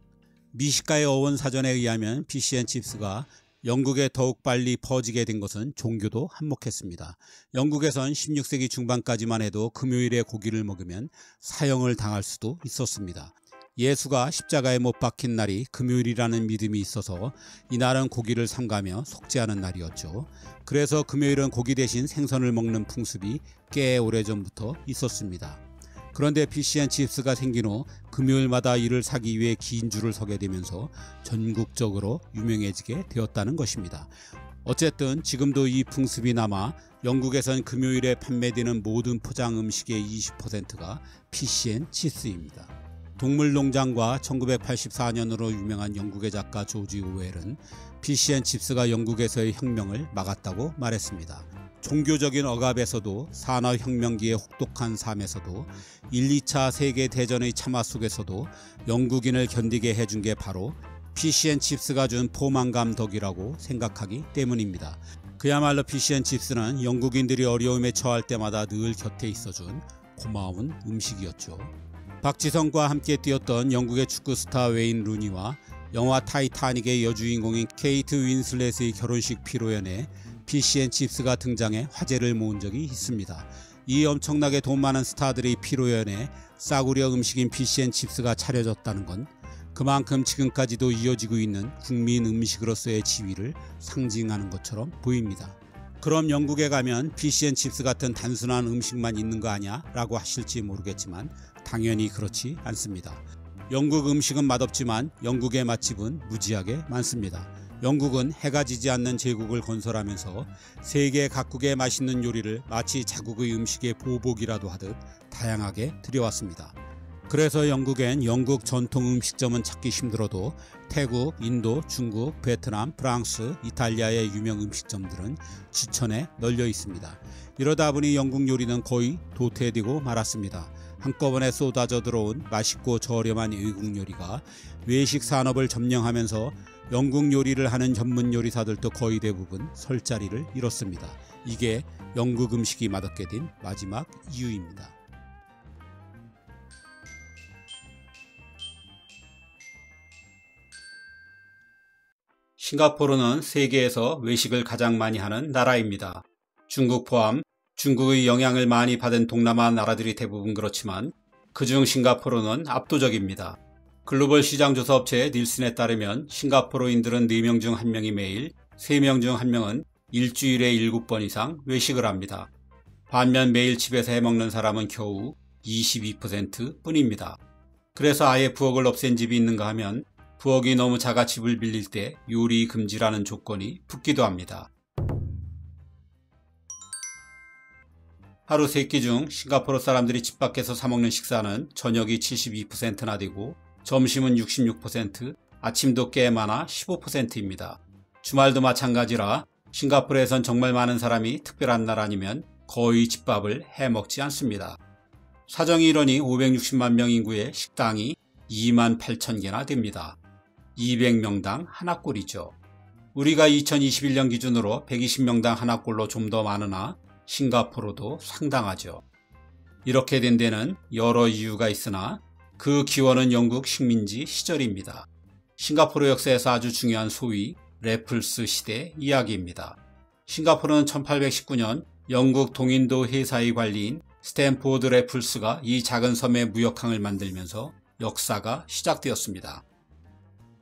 [SPEAKER 2] 미식가의 어원 사전에 의하면 피시앤칩스가 영국에 더욱 빨리 퍼지게 된 것은 종교도 한몫했습니다. 영국에선 16세기 중반까지만 해도 금요일에 고기를 먹으면 사형을 당할 수도 있었습니다. 예수가 십자가에 못 박힌 날이 금요일이라는 믿음이 있어서 이날은 고기를 삼가며 속죄하는 날이었죠. 그래서 금요일은 고기 대신 생선을 먹는 풍습이 꽤 오래전부터 있었습니다. 그런데 피시앤칩스가 생긴 후 금요일마다 이를 사기 위해 긴 줄을 서게 되면서 전국적으로 유명해지게 되었다는 것입니다. 어쨌든 지금도 이 풍습이 남아 영국에선 금요일에 판매되는 모든 포장 음식의 20%가 피쉬앤칩스입니다. 동물농장과 1984년으로 유명한 영국의 작가 조지 오웰은 피쉬앤칩스가 영국에서의 혁명을 막았다고 말했습니다. 종교적인 억압에서도 산업혁명기의 혹독한 삶에서도 1, 2차 세계대전의 참화 속에서도 영국인을 견디게 해준 게 바로 피쉬앤칩스가 준 포만감 덕이라고 생각하기 때문입니다. 그야말로 피쉬앤칩스는 영국인들이 어려움에 처할 때마다 늘 곁에 있어준 고마운 음식이었죠. 박지성과 함께 뛰었던 영국의 축구 스타 웨인 루니와 영화 타이타닉의 여주인공인 케이트 윈슬렛의 결혼식 피로연에 피쉬앤칩스가 등장해 화제를 모은 적이 있습니다. 이 엄청나게 돈 많은 스타들의 피로연에 싸구려 음식인 피쉬앤칩스가 차려졌다는 건 그만큼 지금까지도 이어지고 있는 국민 음식으로서의 지위를 상징하는 것처럼 보입니다. 그럼 영국에 가면 피쉬앤칩스 같은 단순한 음식만 있는 거 아니야? 라고 하실지 모르겠지만 당연히 그렇지 않습니다. 영국 음식은 맛없지만 영국의 맛집은 무지하게 많습니다. 영국은 해가 지지 않는 제국을 건설하면서 세계 각국의 맛있는 요리를 마치 자국의 음식의 보복이라도 하듯 다양하게 들여왔습니다. 그래서 영국엔 영국 전통 음식점은 찾기 힘들어도 태국, 인도, 중국, 베트남, 프랑스, 이탈리아의 유명 음식점들은 지천에 널려 있습니다. 이러다 보니 영국 요리는 거의 도태되고 말았습니다. 한꺼번에 쏟아져 들어온 맛있고 저렴한 외국 요리가 외식 산업을 점령하면서 영국 요리를 하는 전문 요리사들도 거의 대부분 설 자리를 잃었습니다. 이게 영국 음식이 맛없게 된 마지막 이유입니다.
[SPEAKER 1] 싱가포르는 세계에서 외식을 가장 많이 하는 나라입니다. 중국 포함 중국의 영향을 많이 받은 동남아 나라들이 대부분 그렇지만 그중 싱가포르는 압도적입니다. 글로벌 시장조사 업체 닐슨에 따르면 싱가포르인들은 4명 중 1명이 매일, 3명 중 1명은 일주일에 7번 이상 외식을 합니다. 반면 매일 집에서 해먹는 사람은 겨우 22% 뿐입니다. 그래서 아예 부엌을 없앤 집이 있는가 하면 부엌이 너무 작아 집을 빌릴 때 요리 금지라는 조건이 붙기도 합니다. 하루 3끼 중 싱가포르 사람들이 집 밖에서 사먹는 식사는 저녁이 72%나 되고 점심은 66%, 아침도 꽤 많아 15%입니다. 주말도 마찬가지라 싱가포르에선 정말 많은 사람이 특별한 날 아니면 거의 집밥을 해먹지 않습니다. 사정이 이러니 560만 명 인구의 식당이 2만 8천 개나 됩니다. 200명당 하나꼴이죠. 우리가 2021년 기준으로 120명당 하나꼴로 좀 더 많으나 싱가포르도 상당하죠. 이렇게 된 데는 여러 이유가 있으나 그 기원은 영국 식민지 시절입니다. 싱가포르 역사에서 아주 중요한 소위 래플스 시대 이야기입니다. 싱가포르는 1819년 영국 동인도 회사의 관리인 스탠포드 래플스가 이 작은 섬에 무역항을 만들면서 역사가 시작되었습니다.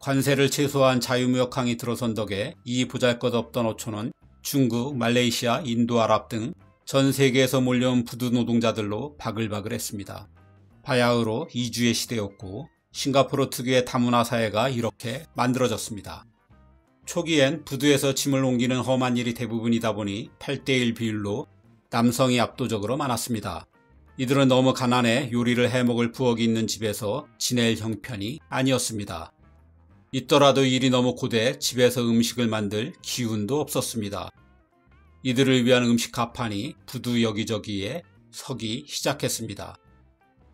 [SPEAKER 1] 관세를 최소화한 자유무역항이 들어선 덕에 이 보잘것없던 어촌은 중국, 말레이시아, 인도, 아랍 등 전 세계에서 몰려온 부두 노동자들로 바글바글했습니다. 바야흐로 이주의 시대였고 싱가포르 특유의 다문화 사회가 이렇게 만들어졌습니다. 초기엔 부두에서 짐을 옮기는 험한 일이 대부분이다 보니 8대1 비율로 남성이 압도적으로 많았습니다. 이들은 너무 가난해 요리를 해먹을 부엌이 있는 집에서 지낼 형편이 아니었습니다. 있더라도 일이 너무 고돼 집에서 음식을 만들 기운도 없었습니다. 이들을 위한 음식 가판이 부두 여기저기에 서기 시작했습니다.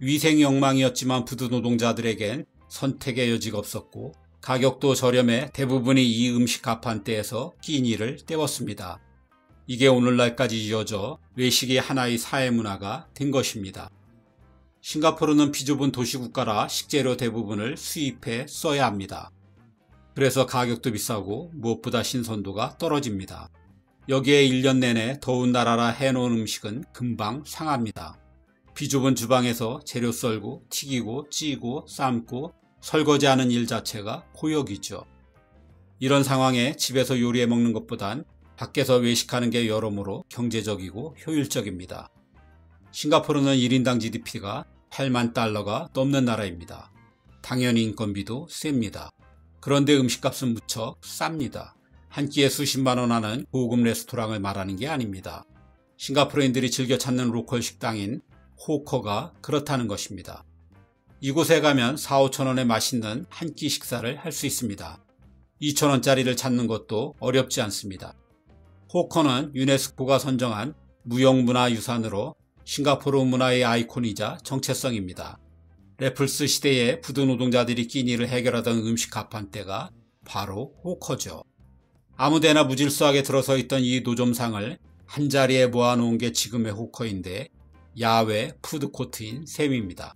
[SPEAKER 1] 위생 욕망이었지만 부두 노동자들에겐 선택의 여지가 없었고 가격도 저렴해 대부분이 이 음식 가판대에서 끼니를 때웠습니다. 이게 오늘날까지 이어져 외식이 하나의 사회문화가 된 것입니다. 싱가포르는 비좁은 도시국가라 식재료 대부분을 수입해 써야 합니다. 그래서 가격도 비싸고 무엇보다 신선도가 떨어집니다. 여기에 1년 내내 더운 나라라 해놓은 음식은 금방 상합니다. 비좁은 주방에서 재료 썰고 튀기고 찌고 삶고 설거지하는 일 자체가 고역이죠. 이런 상황에 집에서 요리해 먹는 것보단 밖에서 외식하는 게 여러모로 경제적이고 효율적입니다. 싱가포르는 1인당 GDP가 8만 달러가 넘는 나라입니다. 당연히 인건비도 셉니다. 그런데 음식값은 무척 쌉니다. 한 끼에 수십만 원 하는 고급 레스토랑을 말하는 게 아닙니다. 싱가포르인들이 즐겨 찾는 로컬 식당인 호커가 그렇다는 것입니다. 이곳에 가면 4, 5천 원에 맛있는 한 끼 식사를 할 수 있습니다. 2천 원짜리를 찾는 것도 어렵지 않습니다. 호커는 유네스코가 선정한 무형문화유산으로 싱가포르 문화의 아이콘이자 정체성입니다. 래플스 시대에 부두 노동자들이 끼니를 해결하던 음식 가판대가 바로 호커죠. 아무데나 무질서하게 들어서 있던 이 노점상을 한자리에 모아놓은 게 지금의 호커인데 야외 푸드코트인 셈입니다.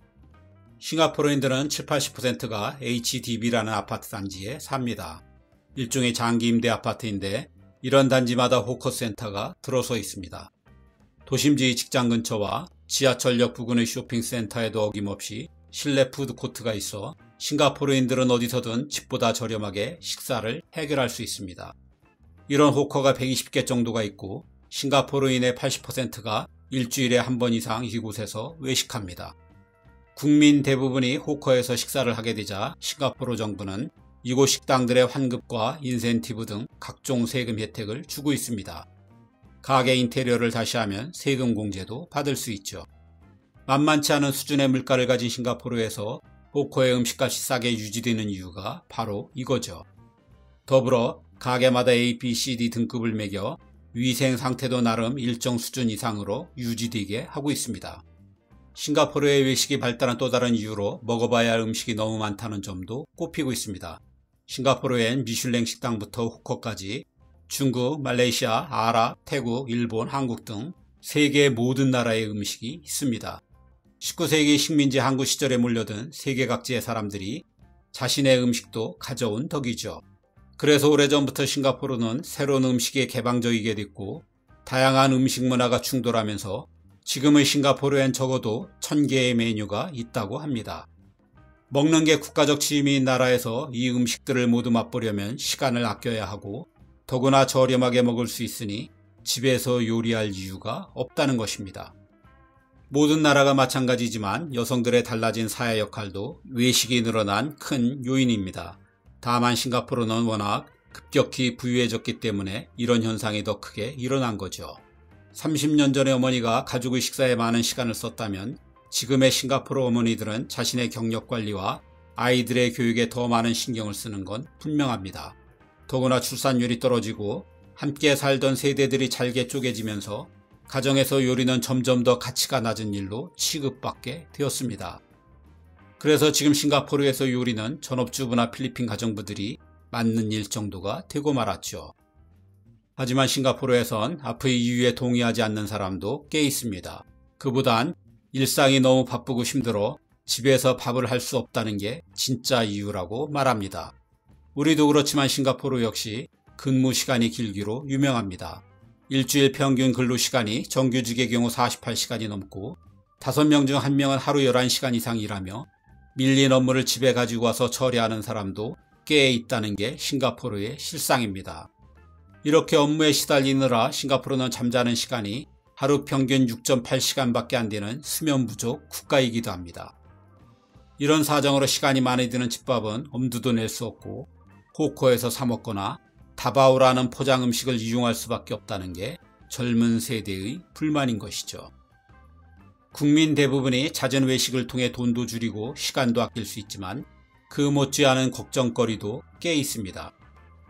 [SPEAKER 1] 싱가포르인들은 70~80%가 HDB라는 아파트 단지에 삽니다. 일종의 장기 임대 아파트인데 이런 단지마다 호커센터가 들어서 있습니다. 도심지 직장 근처와 지하철역 부근의 쇼핑센터에도 어김없이 실내 푸드코트가 있어 싱가포르인들은 어디서든 집보다 저렴하게 식사를 해결할 수 있습니다. 이런 호커가 120개 정도가 있고 싱가포르인의 80%가 일주일에 한 번 이상 이곳에서 외식합니다. 국민 대부분이 호커에서 식사를 하게 되자 싱가포르 정부는 이곳 식당들의 환급과 인센티브 등 각종 세금 혜택을 주고 있습니다. 가게 인테리어를 다시 하면 세금 공제도 받을 수 있죠. 만만치 않은 수준의 물가를 가진 싱가포르에서 호커의 음식값이 싸게 유지되는 이유가 바로 이거죠. 더불어 가게마다 A, B, C, D 등급을 매겨 위생 상태도 나름 일정 수준 이상으로 유지되게 하고 있습니다. 싱가포르의 외식이 발달한 또 다른 이유로 먹어봐야 할 음식이 너무 많다는 점도 꼽히고 있습니다. 싱가포르엔 미슐랭 식당부터 호커까지 중국, 말레이시아, 아랍, 태국, 일본, 한국 등 세계 모든 나라의 음식이 있습니다. 19세기 식민지 한국 시절에 몰려든 세계 각지의 사람들이 자신의 음식도 가져온 덕이죠. 그래서 오래전부터 싱가포르는 새로운 음식에 개방적이게 됐고 다양한 음식 문화가 충돌하면서 지금의 싱가포르엔 적어도 1000개의 메뉴가 있다고 합니다. 먹는 게 국가적 취미인 나라에서 이 음식들을 모두 맛보려면 시간을 아껴야 하고 더구나 저렴하게 먹을 수 있으니 집에서 요리할 이유가 없다는 것입니다. 모든 나라가 마찬가지지만 여성들의 달라진 사회 역할도 외식이 늘어난 큰 요인입니다. 다만 싱가포르는 워낙 급격히 부유해졌기 때문에 이런 현상이 더 크게 일어난 거죠. 30년 전에 어머니가 가족의 식사에 많은 시간을 썼다면 지금의 싱가포르 어머니들은 자신의 경력 관리와 아이들의 교육에 더 많은 신경을 쓰는 건 분명합니다. 더구나 출산율이 떨어지고 함께 살던 세대들이 잘게 쪼개지면서 가정에서 요리는 점점 더 가치가 낮은 일로 취급받게 되었습니다. 그래서 지금 싱가포르에서 요리는 전업주부나 필리핀 가정부들이 맡는 일 정도가 되고 말았죠. 하지만 싱가포르에선 앞의 이유에 동의하지 않는 사람도 꽤 있습니다. 그보단 일상이 너무 바쁘고 힘들어 집에서 밥을 할 수 없다는 게 진짜 이유라고 말합니다. 우리도 그렇지만 싱가포르 역시 근무 시간이 길기로 유명합니다. 일주일 평균 근로시간이 정규직의 경우 48시간이 넘고 5명 중 1명은 하루 11시간 이상 일하며 밀린 업무를 집에 가지고 와서 처리하는 사람도 꽤 있다는 게 싱가포르의 실상입니다. 이렇게 업무에 시달리느라 싱가포르는 잠자는 시간이 하루 평균 6.8시간밖에 안 되는 수면 부족 국가이기도 합니다. 이런 사정으로 시간이 많이 드는 집밥은 엄두도 낼 수 없고 호커에서 사 먹거나 다바오라는 포장 음식을 이용할 수밖에 없다는 게 젊은 세대의 불만인 것이죠. 국민 대부분이 잦은 외식을 통해 돈도 줄이고 시간도 아낄 수 있지만 그 못지않은 걱정거리도 꽤 있습니다.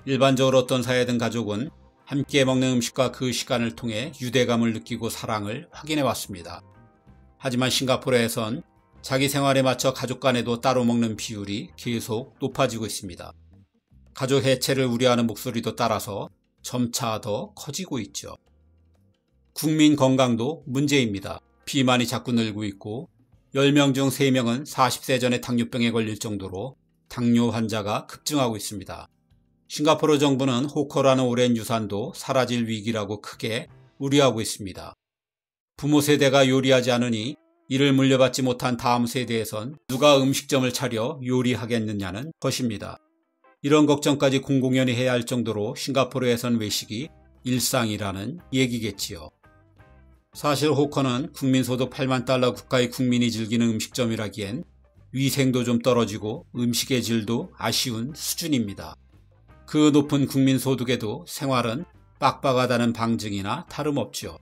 [SPEAKER 1] 일반적으로 어떤 사회든 가족은 함께 먹는 음식과 그 시간을 통해 유대감을 느끼고 사랑을 확인해 왔습니다. 하지만 싱가포르에선 자기 생활에 맞춰 가족 간에도 따로 먹는 비율이 계속 높아지고 있습니다. 가족 해체를 우려하는 목소리도 따라서 점차 더 커지고 있죠. 국민 건강도 문제입니다. 비만이 자꾸 늘고 있고 10명 중 3명은 40세 전에 당뇨병에 걸릴 정도로 당뇨 환자가 급증하고 있습니다. 싱가포르 정부는 호커라는 오랜 유산도 사라질 위기라고 크게 우려하고 있습니다. 부모 세대가 요리하지 않으니 이를 물려받지 못한 다음 세대에선 누가 음식점을 차려 요리하겠느냐는 것입니다. 이런 걱정까지 공공연히 해야 할 정도로 싱가포르에선 외식이 일상이라는 얘기겠지요. 사실 호커는 국민소득 8만 달러 국가의 국민이 즐기는 음식점이라기엔 위생도 좀 떨어지고 음식의 질도 아쉬운 수준입니다. 그 높은 국민소득에도 생활은 빡빡하다는 방증이나 다름없죠.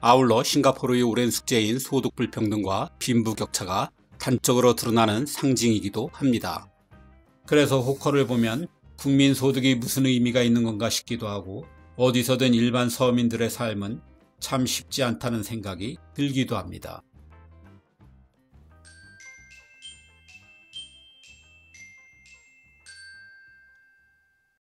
[SPEAKER 1] 아울러 싱가포르의 오랜 숙제인 소득 불평등과 빈부격차가 단적으로 드러나는 상징이기도 합니다. 그래서 호커를 보면 국민소득이 무슨 의미가 있는 건가 싶기도 하고 어디서든 일반 서민들의 삶은 참 쉽지 않다는 생각이 들기도 합니다.